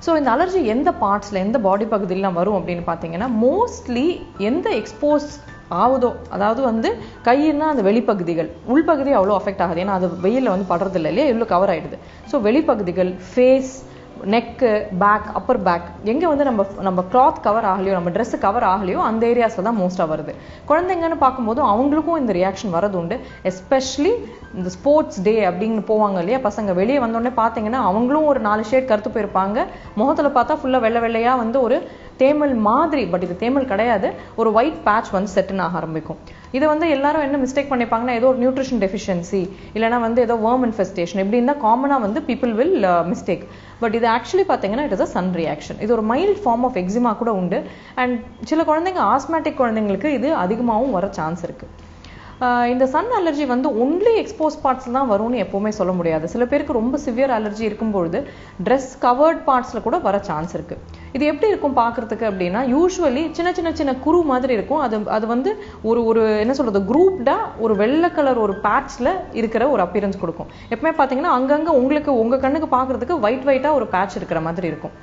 ஸோ இந்த அலர்ஜி எந்த பார்ட்ஸில், எந்த பாடி பகுதியிலாம் வரும் அப்படின்னு பார்த்தீங்கன்னா, மோஸ்ட்லி எந்த எக்ஸ்போஸ் ஆகுதோ, அதாவது வந்து கையின்னா அந்த வெளிப்பகுதிகள், உள்பகுதி அவ்வளோ அஃபெக்ட் ஆகுது, ஏன்னா அது வெயிலில் வந்து படுறது இல்லை இல்லையா, இவ்வளோ கவர் ஆகிடுது. ஸோ வெளிப்பகுதிகள், face, neck, back, upper back, எங்கே வந்து நம்ம கிளாத் கவர் ஆகலையோ, நம்ம ட்ரெஸ்ஸு கவர் ஆகலையோ அந்த ஏரியாஸில் தான் மோஸ்ட்டாக வருது. குழந்தைங்கன்னு பார்க்கும்போது அவங்களுக்கும் இந்த ரியாக்ஷன் வரது உண்டு. எஸ்பெஷலி இந்த ஸ்போர்ட்ஸ் டே அப்படின்னு போவாங்க இல்லையா பசங்க, வெளியே வந்தோடனே பார்த்தீங்கன்னா அவங்களும் ஒரு 4 ஷேட் கருத்து போயிருப்பாங்க, முகத்தில் பார்த்தா ஃபுல்லாக வெள்ளை வெள்ளையாக வந்து ஒரு தேமல் மாதிரி, பட் இது தேமல் கிடையாது, ஒரு ஒயிட் பேட்ச் வந்து செட்டுன்னு ஆக ஆரம்பிக்கும். இதை வந்து எல்லாரும் என்ன மிஸ்டேக் பண்ணிப்பாங்கன்னா, ஏதோ ஒரு நியூட்ரிஷன் டெஃபிஷியன்சி இல்லைனா வந்து ஏதோ வேர்ம் இன்ஃபெஸ்டேஷன் இப்படின்னு தான் காமனாக வந்து பீப்புள் வில் மிஸ்டேக். பட் இது ஆக்சுவலி பார்த்தீங்கன்னா it is a Sun reaction. இது ஒரு மைல்ட் ஃபார்ம் ஆஃப் எக்ஸிமா கூட உண்டு. அண்ட் சில குழந்தைங்க, ஆஸ்மேட்டிக் குழந்தைங்களுக்கு இது அதிகமாகவும் வர சான்ஸ் இருக்குது. இந்த சன் அலர்ஜி வந்து ஒன்லி எக்ஸ்போஸ் பார்ட்ஸில் தான் வரும்னு எப்போவுமே சொல்ல முடியாது. சில பேருக்கு ரொம்ப சிவியர் அலர்ஜி இருக்கும்பொழுது ட்ரெஸ் கவர்ட் பார்ட்ஸில் கூட வர சான்ஸ் இருக்குது. இது எப்படி இருக்கும் பார்க்குறதுக்கு அப்படின்னா, யூஸ்வலி சின்ன குரு மாதிரி இருக்கும். அது வந்து ஒரு என்ன சொல்கிறது, குரூப்டாக ஒரு வெள்ளை கலர் ஒரு பேட்ச்சில் இருக்கிற ஒரு அப்பியரன்ஸ் கொடுக்கும். எப்பவுமே பார்த்தீங்கன்னா அங்கங்கே உங்கள் கண்ணுக்கு பார்க்குறதுக்கு ஒயிட்டாக ஒரு பேட்ச் இருக்கிற மாதிரி இருக்கும்.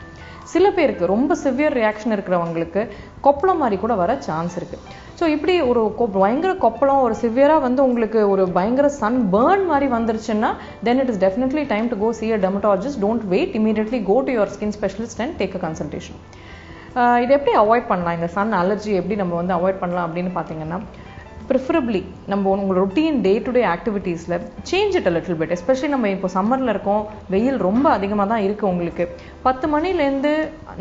சில பேருக்கு ரொம்ப சிவியர் ரியாக்ஷன் இருக்கிறவங்களுக்கு கொப்பளம் மாதிரி கூட வர சான்ஸ் இருக்குது. ஸோ இப்படி ஒரு பயங்கர கொப்பளம், ஒரு சிவியராக வந்து உங்களுக்கு ஒரு பயங்கர சன் பேர்ன் மாதிரி வந்துருச்சுன்னா, then it is definitely time to go see a dermatologist. Don't wait, immediately go to your skin specialist and take a consultation. இது எப்படி அவாய்ட் பண்ணலாம், இந்த சன் அலர்ஜி எப்படி நம்ம வந்து அவாய்ட் பண்ணலாம் அப்படின்னு பார்த்தீங்கன்னா, ப்ரிஃபரபிளி நம்ம உங்களோட ரொட்டீன் டே டு டே ஆக்டிவிட்டீஸில் change it a little bit. Especially நம்ம இப்போ சம்மரில் இருக்கோம், வெயில் ரொம்ப அதிகமாக தான் இருக்குது உங்களுக்கு. 10 மணிலேருந்து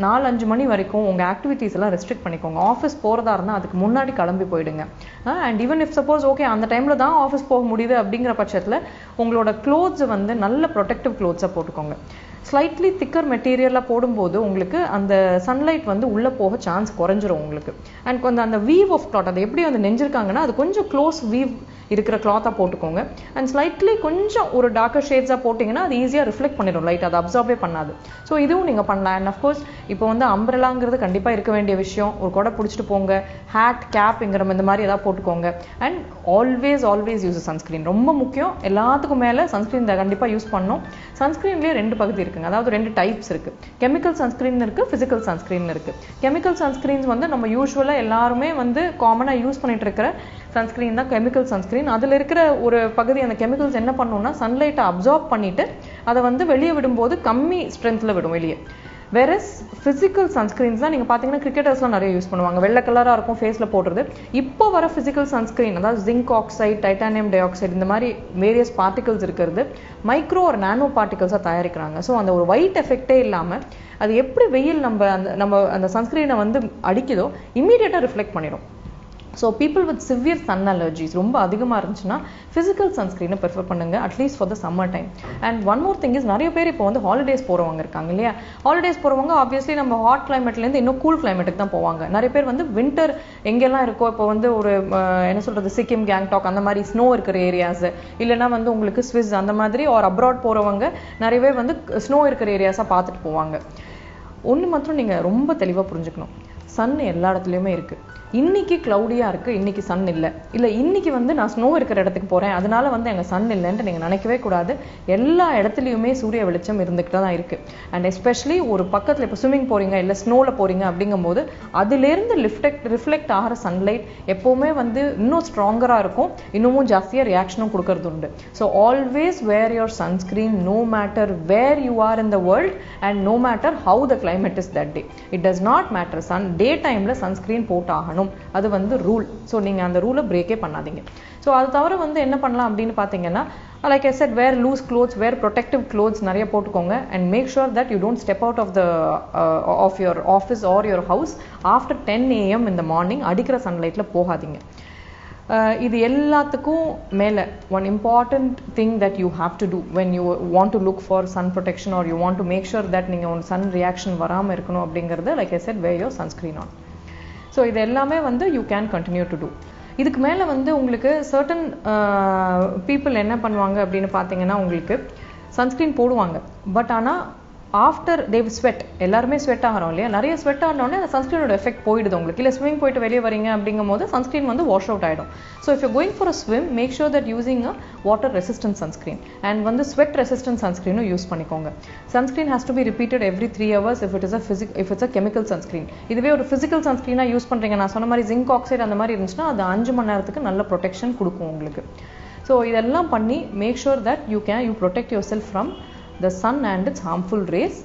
4-5 மணி வரைக்கும் உங்கள் ஆக்டிவிட்டீஸ் எல்லாம் ரெஸ்ட்ரிக்ட் பண்ணிக்கோங்க. ஆஃபீஸ் போகிறதா இருந்தால் அதுக்கு முன்னாடி கிளம்பி போயிடுங்க. And even if suppose okay அந்த டைமில் தான் ஆஃபீஸ் போக முடியுது அப்படிங்கிற பட்சத்தில் உங்களோட க்ளோத்ஸை வந்து நல்ல ப்ரொடெக்டிவ் க்ளோத்ஸை போட்டுக்கோங்க. ஸ்லைட்லி திக்கர் மெட்டீரியலாக போடும்போது உங்களுக்கு அந்த சன்லைட் வந்து உள்ளே போக சான்ஸ் குறைஞ்சிரும் உங்களுக்கு. அண்ட் கொஞ்சம் அந்த வீவ் ஆஃப் கிளாத், அதை எப்படி வந்து நெஞ்சிருக்காங்கன்னா அது கொஞ்சம் க்ளோஸ் வீவ் இருக்கிற கிளாத்தாக போட்டுக்கோங்க. அண்ட் ஸ்லைட்லி கொஞ்சம் ஒரு டார்க்கர் ஷேட்ஸாக போட்டிங்கன்னா அது ஈஸியாக ரிஃப்ளெக்ட் பண்ணிடும் லைட், அதை அப்சார்பே பண்ணாது. ஸோ இதுவும் நீங்கள் பண்ணலாம். அண்ட் அஃப்கோர்ஸ் இப்போ வந்து அம்ப்ரெல்லாங்கிறது கண்டிப்பாக இருக்க வேண்டிய விஷயம். ஒரு கொடை பிடிச்சிட்டு போங்க, ஹேட், கேப்ங்கிற இந்த மாதிரி ஏதாவது போட்டுக்கோங்க. அண்ட் ஆல்வேஸ் யூஸ் சன்ஸ்க்ரீன், ரொம்ப முக்கியம். எல்லாத்துக்கும் மேலே சன்ஸ்க்ரீன் கண்டிப்பாக யூஸ் பண்ணணும். சன்ஸ்க்ரீன்லேயே 2 பகுதி இருக்குங்க, அதாவது 2 டைப்ஸ் இருக்குது. கெமிக்கல் சன்ஸ்க்ரீன் இருக்குது, ஃபிசிக்கல் சன்ஸ்க்ரீன் இருக்குது. கெமிக்கல் சன்ஸ்க்ரீன்ஸ் வந்து நம்ம யூஸ்வலாக எல்லாருமே வந்து காமனாக யூஸ் பண்ணிட்டு இருக்கிற சன்ஸ்க்ரீன் தான் கெமிக்கல் சன்ஸ்க்ரீன். அதில் இருக்கிற ஒரு பகுதி அந்த கெமிக்கல்ஸ் என்ன பண்ணணும்னா சன்லைட்டை அப்சார்ப் பண்ணிட்டு அதை வந்து வெளியே விடும்போது கம்மி ஸ்ட்ரென்த்தில் விடும் வெளியே. வேறஸ் ஃபிசிக்கல் சன்ஸ்க்ரீன்ஸ் தான் நீங்கள் பார்த்தீங்கன்னா கிரிக்கெட்டர்ஸ்லாம் நிறைய யூஸ் பண்ணுவாங்க, வெள்ளை கலராக இருக்கும் ஃபேஸில் போடுறது. இப்போ வர ஃபிசிக்கல் சன்ஸ்க்ரீன், அதாவது zinc oxide, titanium di oxide, இந்த மாதிரி வேரியஸ் பார்ட்டிகல்ஸ் இருக்கிறது மைக்ரோ ஒரு நானோ பார்ட்டிகல்ஸாக தயாரிக்கிறாங்க. ஸோ அந்த ஒரு ஒயிட் எஃபெக்டே இல்லாமல் அது எப்படி வெயில் நம்ம அந்த சன்ஸ்க்ரீனை வந்து அடிக்குதோ இம்மீடியட்டாக ரிஃப்ளெக்ட் பண்ணிடும். So people with severe sun allergies ரொம்ப அதிகமாக இருந்துச்சுன்னா ஃபிசிக்கல் சன்ஸ்க்ரீனை ப்ரிஃபர் பண்ணுங்க, at least for the summer time. And one more thing is, நிறைய பேர் இப்போ வந்து ஹாலிடேஸ் போகிறவங்க இருக்காங்க இல்லையா. ஹாலிடேஸ் போகிறவங்க ஆப்வியஸ்லி நம்ம ஹாட் கிளைமேட்லேருந்து இன்னும் கூல் கிளைமேட்டுக்கு தான் போவாங்க. நிறைய பேர் வந்து வின்டர் எங்கெல்லாம் இருக்கோ, இப்போ வந்து ஒரு என்ன சொல்கிறது, சிக்கிம், கேங்டாக் அந்த மாதிரி ஸ்னோ இருக்கிற ஏரியாஸ், இல்லைனா வந்து உங்களுக்கு ஸ்விஸ் அந்த மாதிரி ஒரு அப்ராட் போகிறவங்க நிறையவே வந்து ஸ்னோ இருக்கிற ஏரியாஸாக பார்த்துட்டு போவாங்க. ஒன்று மாத்திரம் நீங்கள் ரொம்ப தெளிவாக புரிஞ்சுக்கணும், சன் எல்லா இடத்துலையுமே இருக்குது. இன்னைக்கு க்ளவுடியாக இருக்குது, இன்னைக்கு சன் இல்லை, இன்னைக்கு வந்து நான் ஸ்னோ இருக்கிற இடத்துக்கு போகிறேன் அதனால வந்து எங்கள் சன் இல்லைன்ட்டு நீங்கள் நினைக்கவே கூடாது. எல்லா இடத்துலையுமே சூரிய வெளிச்சம் இருந்துக்கிட்டு தான் இருக்குது. அண்ட் எஸ்பெஷலி ஒரு பக்கத்தில் இப்போ ஸ்விம்மிங் போகிறீங்க இல்லை ஸ்னோவில் போகிறீங்க அப்படிங்கும்போது அதுலேருந்து ரிஃப்ளெக்ட் ஆகிற சன்லைட் எப்போவுமே வந்து இன்னும் ஸ்ட்ராங்கராக இருக்கும், இன்னமும் ஜாஸ்தியாக ரியாக்ஷனும் கொடுக்கறது உண்டு. So always wear your sunscreen no matter where you are in the world and no matter how the climate is that day. It does not matter, day டைமில் சன்ஸ்க்ரீன் போட்டாகணும், அது வந்து ரூல். ஸோ நீங்கள் அந்த ரூலை பிரேக்கே பண்ணாதீங்க. ஸோ அது தவிர வந்து என்ன பண்ணலாம் அப்படின்னு பார்த்தீங்கன்னா, like I said, wear loose clothes, wear protective clothes நிறைய போட்டுக்கோங்க. And make sure that you don't step out of your office or your house after 10 AM இந்த மார்னிங். அடிக்கிற சன்லைட்டில் போகாதீங்க. இது எல்லாத்துக்கும் மேலே one important thing that you have to do when you want to look for sun protection or you want to make sure that நீங்கள் ஒரு sun reaction வராமல் இருக்கணும் அப்படிங்கிறது, like I said, wear your sunscreen on. So இது எல்லாமே வந்து you can continue to do. இதுக்கு மேலே வந்து உங்களுக்கு சர்டன் பீப்புள் என்ன பண்ணுவாங்க அப்படின்னு பார்த்தீங்கன்னா, உங்களுக்கு சன்ஸ்கிரீன் போடுவாங்க. பட் ஆனால் ஆஃப்டர் தேவ் ஸ்வெட், எல்லாருமே ஸ்வெட் ஆகிறோம் இல்லையா, நிறைய ஸ்வெட் ஆனோடனே அந்த சன்ஸ்கிரீனோட எஃபெக்ட் போயிடுது உங்களுக்கு. இல்லை ஸ்விமிங் போயிட்டு வெளியே வரீங்க அப்படிங்கும் போது சன்ஸ்கிரீன் வந்து வாஷ் அவுட் ஆகிடும். So if you going for a swim, make sure that using a water resistant sunscreen and வந்து ஸ்வெட் ரெசிஸ்டன்ட் சன்ஸ்கிரீனும் யூஸ் பண்ணிக்கோங்க. Sunscreen has to be repeated every 3 hours if it's a chemical sunscreen. இதுவே ஒரு physical சன்ஸ்கிரீனாக use பண்ணுறீங்க, நான் சொன்ன மாதிரி zinc oxide அந்த மாதிரி இருந்துச்சுன்னா அது 5 மணி நேரத்துக்கு நல்ல ப்ரொடெக்ஷன் கொடுக்கும் உங்களுக்கு. ஸோ இதெல்லாம் பண்ணி make sure that you protect yourself from the sun and its harmful rays.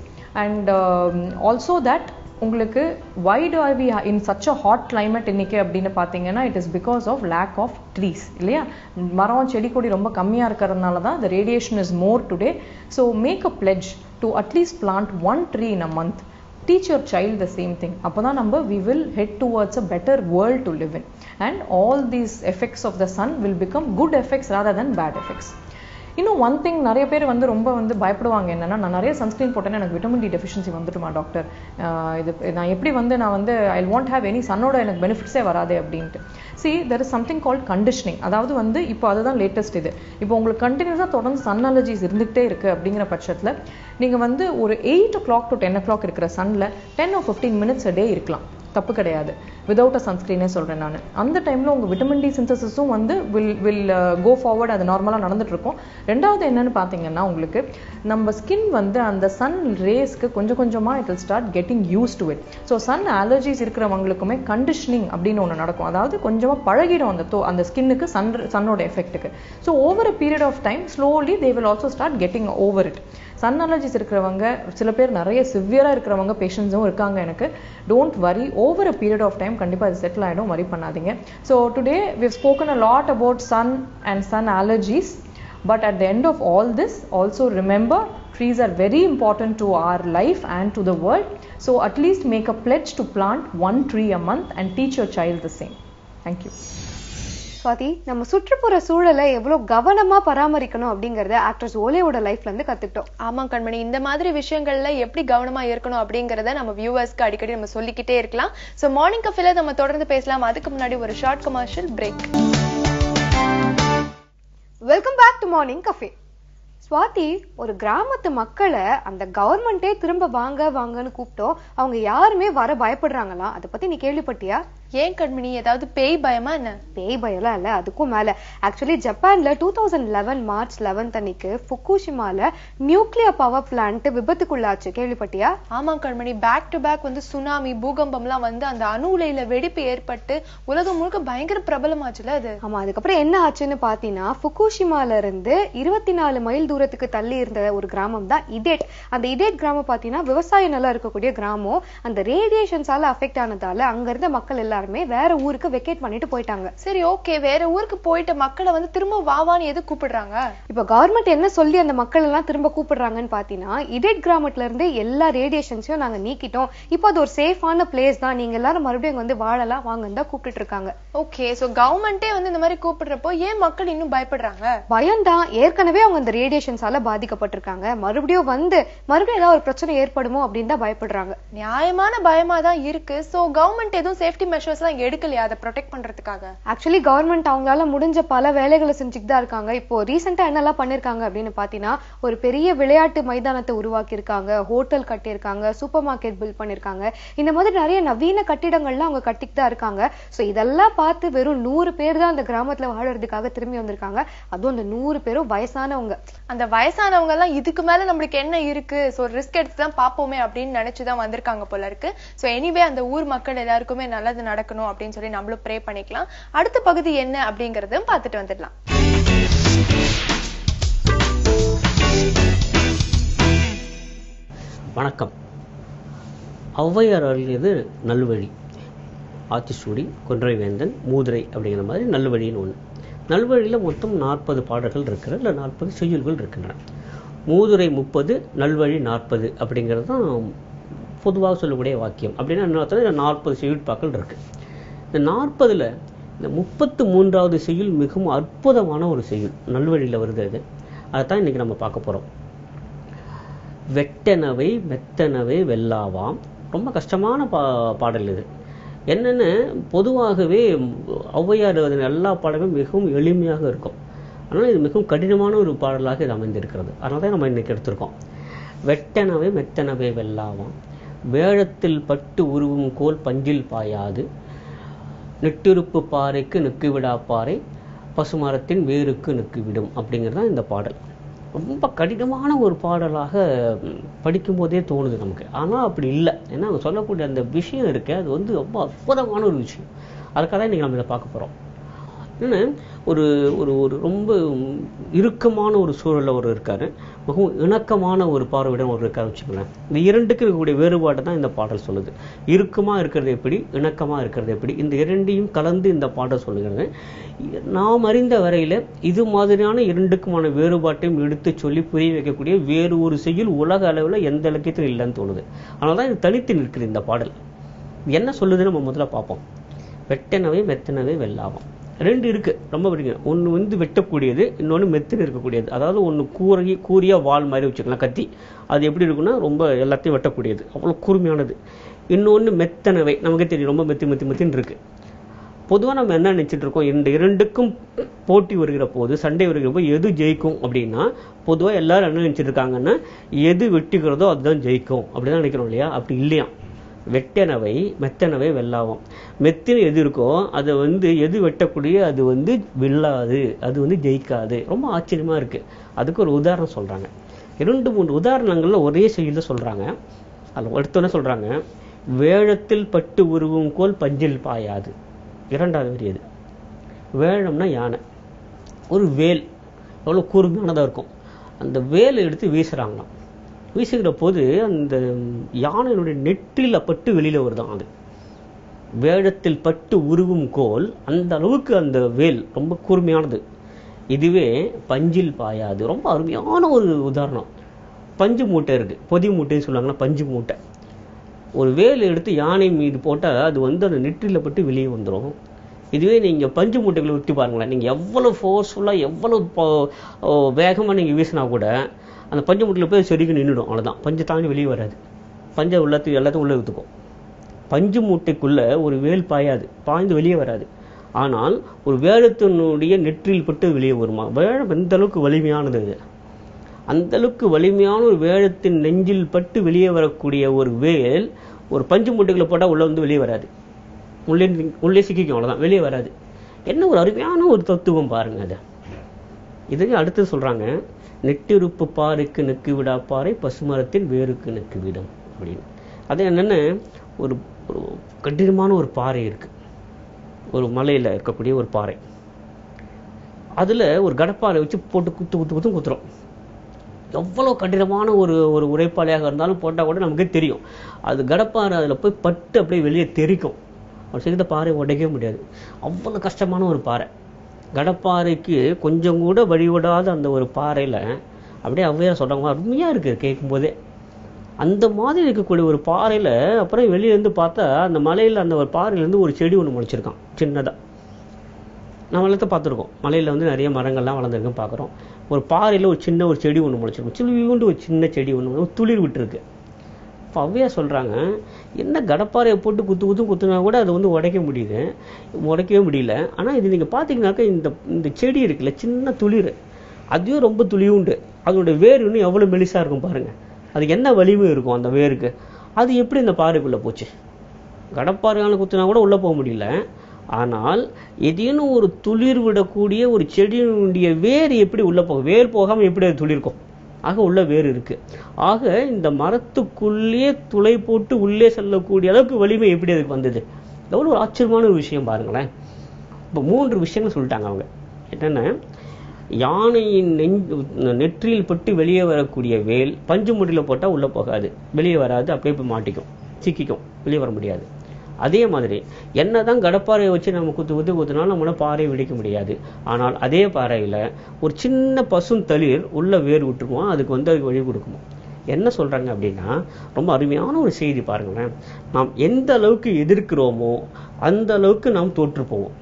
And also that உங்களுக்கு why do I be in such a hot climate இன்னைக்கு அப்படின்னு பார்த்தீங்கன்னா it is because of lack of trees இல்லையா. மரம் செடி கொடி ரொம்ப கம்மியாக இருக்கிறதுனால தான் the radiation is more today. So make a pledge to at least plant 1 tree in a month. Teach your child the same thing. அப்போதான் நம்ம we will head towards a better world to live in, and all these effects of the sun will become good effects rather than bad effects. இன்னும் one thing, நிறைய பேர் வந்து ரொம்ப வந்து பயப்படுவாங்க என்னன்னா, நான் நிறைய சன்ஸ்கிரீன் போட்டேன்னா எனக்கு விட்டமின் டி டெஃபிஷியன்சி வந்துட்டுமா டாக்டர், இது நான் எப்படி வந்து நான் வந்து ஐ வாண்ட் ஹேவ் எனி சன்னோட எனக்கு பெனிஃபிட்ஸே வராது அப்படின்ட்டு. See there is something called conditioning. அதாவது வந்து இப்போ அதுதான் லேட்டஸ்ட். இது இப்போ உங்களுக்கு கண்டினியூஸாக தொடர்ந்து சன் அலர்ஜிஸ் இருந்துகிட்டே இருக்குது அப்படிங்கிற பட்சத்தில் நீங்கள் வந்து ஒரு 8 o'clock to 10 o'clock இருக்கிற சன்னில் 10 or 15 minutes a day இருக்கலாம், தப்பு கிடையாது. விதவுட் அ சன்ஸ்கிரீனே சொல்கிறேன் நான். அந்த டைமில் உங்கள் விட்டமின் டி சிந்தசிஸும் வந்து வில் கோ ஃபார்வர்ட், அது நார்மலாக நடந்துட்டு இருக்கும். ரெண்டாவது என்னன்னு பார்த்தீங்கன்னா, உங்களுக்கு நம்ம ஸ்கின் வந்து அந்த சன் ரேஸ்க்கு கொஞ்சம் கொஞ்சமாக it will start getting used to it. So sun allergies இருக்கிறவங்களுக்குமே கண்டிஷனிங் அப்படின்னு ஒன்று நடக்கும். அதாவது கொஞ்சமாக பழகிடும் அந்த ஸ்கின்னுக்கு சன்னோட எஃபெக்ட்டுக்கு. So over a period of time slowly they will also start getting over it. Sun allergies இருக்கிறவங்க, சில பேர் நிறைய சிவியராக இருக்கிறவங்க பேஷண்ட்ஸும் இருக்காங்க எனக்கு. Don't worry, over a period of time கண்டிப்பாக அது செட்டில் ஆகிடும், வரி பண்ணாதீங்க. So today we've spoken a lot about sun and sun allergies, but at the end of all this, also remember trees are very important to our life and to the world. So at least make a pledge to plant 1 tree a month and teach your child the same. Thank you. Swathi, நம்ம சுற்றுப்புற சூழலை எவ்வளவு கவனமா பராமரிக்கணும் அப்படிங்கறத actress ஓலேவோட லைஃப்ல இருந்து கத்துக்கிட்டோம். ஆமா கண்மணி, இந்த மாதிரி விஷயங்கள்ல எப்படி கவனமா இருக்கணும் அப்படிங்கறத நம்ம வியூவர்ஸ்க்கு அடிக்கடி நம்ம சொல்லிக்கிட்டே இருக்கலாம். சோ மார்னிங் கஃபேல நம்ம தொடர்ந்து பேசலாம். அதுக்கு முன்னாடி ஒரு short commercial break. Welcome back to morning cafe. Swathi, ஒரு கிராமத்து மக்களை அந்த கவர்மெண்டே திரும்ப வாங்கன்னு கூப்பிட்டோம், அவங்க யாருமே வர பயப்படுறாங்களா? அதை பத்தி நீ கேள்விப்பட்டியா? ஏன் கண்மணி, ஏதாவது பேய் பயமா என்ன? பேய் பயம்லாம் இல்ல, அதுக்கும் மேல. ஆக்சுவலி ஜப்பான்ல 2011 மார்ச் 11 அன்னைக்கு ஃபுகுஷிமால நியூக்ளியர் பவர் பிளான்ட் விபத்துக்குள்ளாச்சு, கேள்விப்பட்டியா? ஆமா கண்மணி, பேக் டு பேக் வந்து சுனாமி, பூகம்பம்லாம் வந்து அந்த அணு உலையில வெடிப்பு ஏற்பட்டு உலகம் முழுக்க பயங்கர பிரபலமாச்சுல அது. ஆமா, அதுக்கப்புறம் என்ன ஆச்சுன்னு பாத்தீங்கன்னா, ஃபுகுஷிமால இருந்து 24 மைல் தூரத்துக்கு தள்ளி இருந்த ஒரு கிராமம் தான் இடேட். அந்த இடேட் கிராமம் பாத்தீங்கன்னா விவசாய நிலம் இருக்கக்கூடிய கிராமம். அந்த ரேடியேஷன்ஸால அஃபெக்ட் ஆனதால அங்க இருந்த மக்கள் எல்லாருமே வேற ஊருக்கு வெக்கேட் பண்ணிட்டு போயிட்டாங்க. சரி, ஓகே, வேற ஊருக்கு போயிட்ட மக்களை வந்து திரும்ப வாவான்னு எது கூப்பிடுறாங்க? இப்ப கவர்மெண்ட் என்ன சொல்லி அந்த மக்கள் எல்லாம் திரும்ப கூப்பிடுறாங்கன்னு பாத்தீங்கன்னா, இடேட் கிராமத்துல இருந்து எல்லா ரேடியேஷன்ஸையும் நாங்க நீக்கிட்டோம், இப்போ அது ஒரு சேஃபான பிளேஸ் தான், நீங்க எல்லாரும் மறுபடியும் வந்து வாழலாம் வாங்கன்னு தான் கூப்பிட்டு இருக்காங்க. ஓகே, சோ கவர்மெண்டே வந்து இந்த மாதிரி கூப்பிடுறப்போ ஏன் மக்கள் இன்னும் பயப்படுறாங்க? பயம் தான். ஏற்கனவே அவங்க அந்த ரேடியேஷன்ஸால பாதிக்கப்பட்டிருக்காங்க, மறுபடியும் ஏதாவது ஒரு பிரச்சனை ஏற்படுமோ அப்படின்னு தான் பயப்படுறாங்க. நியாயமான பயமா தான் இருக்கு. சோ கவர்மெண்ட் எதுவும் சேஃப்டி மெஷர்ஸ் எல்லாம் எடுக்கலையா அதை ப்ரொடெக்ட் பண்றதுக்காக? ஆக்சுவலி கவர்மெண்ட் அவங்களால முடிஞ்ச பல வேலைகளை செஞ்சுட்டு தான் இருக்காங்க. இப்போ ரீசெண்டா என்னெல்லாம் பண்ணிருக்காங்க அப்படின்னு பாத்தீங்கன்னா, ஒரு பெரிய விளையாட்டு மைதானத்தை உருவாக்கி இருக்காங்க, ஹோட்டல் கட்டியிருக்காங்க, சூப்பர் மார்க்கெட் பில்ட் பண்ணிருக்காங்க. இந்த மாதிரி நிறைய நவீன கட்டிடங்கள்லாம் அவங்க கட்டிட்டு தான் இருக்காங்க. சோ இதெல்லாம் பார்த்து வெறும் 100 பேர் தான் அந்த கிராமத்துல வாழறதுக்காக திரும்பி வந்திருக்காங்க. அதுவும் அந்த 100 பேரும் வயசானவங்க. அந்த வயசானவங்க எல்லாம் இதுக்கு மேல நம்மளுக்கு என்ன இருக்கு, சோ ரிஸ்க் எடுத்து தான் பாப்போமே அப்படின்னு நினைச்சுதான் வந்திருக்காங்க போல இருக்கு. சோ எனிவே அந்த ஊர் மக்கள் எல்லாருக்குமே நல்லது நடக்கணும் அப்படின்னு சொல்லி நம்மளும் ப்ரே பண்ணிக்கலாம். அடுத்த பகுதி என்ன அப்படிங்கறதும் பார்த்துட்டு வந்துடலாம். வணக்கம். ஔவையார் அருளியது நல்வழி, ஆத்திசூடி, கொன்றைவேந்தன், மூதுரை அப்படிங்கிற மாதிரி நல்வழின்னு ஒன்று. நல்வழியில் மொத்தம் 40 பாடல்கள் இருக்கிற, இல்லை 40 செய்யுள்கள் இருக்கின்றன. மூதுரை 30, நல்வழி 40 அப்படிங்கிறது தான் பொதுவாக சொல்லக்கூடிய வாக்கியம். அப்படின்னா என்ன அர்த்தம்? 40 செய்யுள் பாக்கள் இருக்கு. இந்த 40ல் இந்த 33வது செய்யுள் மிகவும் அற்புதமான ஒரு செய்யுள், நல்வழியில் வருது. அது அதைத்தான் இன்னைக்கு நம்ம பார்க்க போகிறோம். வெட்டனவை மெத்தனவை வெல்லாவாம். ரொம்ப கஷ்டமான பாடல் இது. என்னென்னு, பொதுவாகவே ஔவையார் எல்லா பாடலும் மிகவும் எளிமையாக இருக்கும். அதனால் இது மிகவும் கடினமான ஒரு பாடலாக இது அமைந்திருக்கிறது. அதனால தான் நம்ம இன்னைக்கு எடுத்திருக்கோம். வெட்டனவே மெத்தனவே வெல்லாவாம், வேழத்தில் பட்டு உருவும் கோல் பஞ்சில் பாயாது, நெட்டிருப்பு பாறைக்கு நிற்குவிடா பாறை, பசுமரத்தின் வேருக்கு நிற்குவிடும் அப்படிங்கிறது தான் இந்த பாடல். ரொம்ப கடினமான ஒரு பாடலாக படிக்கும்போதே தோணுது நமக்கு. ஆனால் அப்படி இல்லை. ஏன்னா அவங்க சொல்லக்கூடிய அந்த விஷயம் இருக்கு, அது வந்து ரொம்ப அற்புதமான ஒரு விஷயம். அதுக்காக தான் இன்றைக்கி நம்ம இதை பார்க்க போகிறோம். ஏன்னா ஒரு ஒரு ஒரு ரொம்ப இறுக்கமான ஒரு சூழலில் ஒரு இருக்காரு, மிகவும் இணக்கமான ஒரு பார்வையிடம் ஒரு இருக்காரு வச்சுக்கலாம். இந்த இரண்டுக்கு இருக்கக்கூடிய வேறுபாட்டை தான் இந்த பாடல் சொல்லுது. இறுக்கமாக இருக்கிறது எப்படி, இணக்கமாக இருக்கிறது எப்படி, இந்த இரண்டையும் கலந்து இந்த பாடல் சொல்லுகிறது. நாம் அறிந்த வரையில் இது மாதிரியான இரண்டுக்குமான வேறுபாட்டையும் எடுத்து சொல்லி புரிய வைக்கக்கூடிய வேறு ஒரு செய்யுள் உலக அளவில் எந்த இலக்கியத்திலும் இல்லைன்னு தோணுது. அதனால தான் இது தனித்து நிற்குது இந்த பாடல். என்ன சொல்லுதுன்னு நம்ம முதல்ல பார்ப்போம். வெட்டனவே மெத்தனவே வெல்லாவாம். ரெண்டு இருக்கு, ரொம்ப பிடிக்கும். ஒன்று வந்து வெட்டக்கூடியது, இன்னொன்று மெத்துன்னு இருக்கக்கூடியது. அதாவது ஒன்று கூறிய வால் மாதிரி வச்சுக்கலாம், கத்தி. அது எப்படி இருக்குன்னா ரொம்ப எல்லாத்தையும் வெட்டக்கூடியது, அவ்வளோ கூர்மையானது. இன்னொன்று மெத்தனவை, நமக்கே தெரியும், ரொம்ப மெத்தின்னு இருக்கு. பொதுவாக நம்ம என்ன நினைச்சிட்டு இருக்கோம், இந்த இரண்டுக்கும் போட்டி வருகிற போது, சண்டை வருகிற போது எது ஜெயிக்கும் அப்படின்னா, பொதுவாக எல்லாரும் என்ன நினைச்சிட்டு இருக்காங்கன்னா, எது வெட்டுகிறதோ அதுதான் ஜெயிக்கும் அப்படிதான் நினைக்கிறோம் இல்லையா? அப்படி இல்லையா. வெட்டனவை மெத்தனவை வெல்லாவும். மெத்தின எது இருக்கோ அதை வந்து எது வெட்டக்கூடிய அது வந்து வெல்லாது, அது வந்து ஜெயிக்காது. ரொம்ப ஆச்சரியமா இருக்கு. அதுக்கு ஒரு உதாரணம் சொல்றாங்க. 2-3 உதாரணங்கள்ல ஒரே செய்தியில சொல்றாங்க. அதில் அடுத்தோன்னு சொல்றாங்க, வேழத்தில் பட்டு உருவும் கோல் பஞ்சில் பாயாது. இரண்டாவது வரி அது. வேழம்னா யானை, ஒரு வேல் எவ்வளோ கூர்மையானதாக இருக்கும். அந்த வேலை எடுத்து வீசுறாங்களாம். வீசுகிற போது அந்த யானையினுடைய நெற்றில பட்டு வெளியில வருதான். அது வேழத்தில் பட்டு உருவும் கோல், அந்த அளவுக்கு அந்த வேல் ரொம்ப கூர்மையானது. இதுவே பஞ்சில் பாயாது. ரொம்ப அருமையான ஒரு உதாரணம். பஞ்சு மூட்டை இருக்கு, பொதி மூட்டைன்னு சொல்லுவாங்கன்னா பஞ்சு மூட்டை. ஒரு வேல் எடுத்து யானை மீது போட்டால் அது வந்து அந்த நெற்றில பட்டு வெளியே வந்துடும். இதுவே நீங்கள் பஞ்சு மூட்டைகளை ஊற்றி பாருங்களேன், நீங்கள் எவ்வளோ ஃபோர்ஸ்ஃபுல்லாக எவ்வளோ வேகமாக நீங்கள் வீசினா கூட அந்த பஞ்சு மூட்டையில் போய் செடிக்கு நின்றுடும். அவ்வளோதான், பஞ்சு தாண்டி வெளியே வராது. பஞ்சை எல்லாத்தையும் உள்ளே ஊற்றுக்கும். பஞ்சு மூட்டைக்குள்ள ஒரு வேல் பாயாது, பாய்ந்து வெளியே வராது. ஆனால் ஒரு வேழத்தினுடைய நெற்றில் பட்டு வெளியே வருமா? வேழம் எந்த அளவுக்கு வலிமையானது. இது அந்த அளவுக்கு வலிமையான ஒரு வேழத்தின் நெஞ்சில் பட்டு வெளியே வரக்கூடிய ஒரு வேல் ஒரு பஞ்சு மூட்டைகளை போட்டால் உள்ளே வந்து வெளியே வராது, உள்ளே சிக்கிக்கும். அவ்வளோதான், வெளியே வராது. என்ன ஒரு அருமையான ஒரு தத்துவம் பாருங்க. அது இதுக்கு அடுத்து சொல்றாங்க, நெட்டிருப்பு பாறைக்கு நிற்கு விடா பாறை, பசுமரத்தின் வேருக்கு நிற்கு விடும் அப்படின்னு. அது என்னென்ன, ஒரு கடினமான ஒரு பாறை இருக்கு, ஒரு மலையில் இருக்கக்கூடிய ஒரு பாறை. அதில் ஒரு கடப்பாறை வச்சு போட்டு குத்துறோம். எவ்வளோ கடினமான ஒரு உரைப்பாளையாக இருந்தாலும் போட்டால் கூட நமக்கே தெரியும். அது கடப்பாறை அதில் போய் பட்டு அப்படியே வெளியே தெரிக்கும். அப்படி செய்த பாறை உடைக்கவே முடியாது. அவ்வளோ கஷ்டமான ஒரு பாறை. கடப்பாறைக்கு கொஞ்சம் கூட வழிவிடாத அந்த ஒரு பாறையில் அப்படியே ஔவையார் சொல்கிறாங்க, அருமையாக இருக்குது கேட்கும்போதே. அந்த மாதிரி இருக்கக்கூடிய ஒரு பாறையில் அப்புறம் வெளியிலேருந்து பார்த்தா அந்த மலையில் அந்த ஒரு பாறையிலேருந்து ஒரு செடி ஒன்று முளைச்சிருக்கான் சின்னதாக. நம்ம எல்லாத்தையும் பார்த்துருக்கோம், மலையில் வந்து நிறைய மரங்கள்லாம் வளர்ந்துருக்குன்னு பார்க்குறோம். ஒரு பாறையில் ஒரு சின்ன ஒரு செடி ஒன்று முளைச்சிருக்கும், சிலுவிண்டு ஒரு சின்ன செடி ஒன்று துளிர் விட்டுருக்கு. இப்போ ஔவையார் சொல்கிறாங்க, என்ன கடப்பாறையை போட்டு குத்துனா கூட அது வந்து உடைக்கவே முடியல. ஆனால் இது நீங்கள் பார்த்தீங்கன்னாக்கா இந்த செடி இருக்குல்ல, சின்ன துளிர், அதுவும் ரொம்ப துளியுண்டு. அதனுடைய வேர் இன்னும் எவ்வளோ மெலிசாக இருக்கும் பாருங்கள். அதுக்கு என்ன வலிமை இருக்கும் அந்த வேருக்கு. அது எப்படி இந்த பாறைக்குள்ளே போச்சு? கடப்பாறையான குத்துனா கூட உள்ளே போக முடியல. ஆனால் ஏதேனும் ஒரு துளிர் விடக்கூடிய ஒரு செடியினுடைய வேர் எப்படி உள்ளே போகும்? வேர் போகாமல் எப்படி அது துளிர்க்கும்? ஆக உள்ள வேறு இருக்கு. ஆக இந்த மரத்துக்குள்ளே துளை போட்டு உள்ளே செல்லக்கூடிய அளவுக்கு வலிமை எப்படி அதுக்கு வந்தது? எவ்வளோ ஒரு ஆச்சரியமான ஒரு விஷயம் பாருங்களேன். இப்போ 3 விஷயங்கள் சொல்லிட்டாங்க அவங்க. என்னென்ன, யானையின் நெற்றியில் பட்டு வெளியே வரக்கூடிய வேல் பஞ்சு மூட்டையில் போட்டால் உள்ளே போகாது, வெளியே வராது, அப்படியே போய் மாட்டிக்கும், சிக்கிக்கும், வெளியே வர முடியாது. அதே மாதிரி என்னதான் கடப்பாறையை வச்சு நம்ம குத்துனாலும் நம்மளால பாறையை வெடிக்க முடியாது. ஆனால் அதே பாறையில் ஒரு சின்ன பசும் தளிர் உள்ள வேர் விட்டுருக்குமோ, அதுக்கு வந்து அதுக்கு வழி கொடுக்குமோ. என்ன சொல்றாங்க அப்படின்னா, ரொம்ப அருமையான ஒரு செய்தி பாருங்களேன். நாம் எந்த அளவுக்கு எதிர்க்கிறோமோ அந்த அளவுக்கு நாம் தோற்று போவோம்.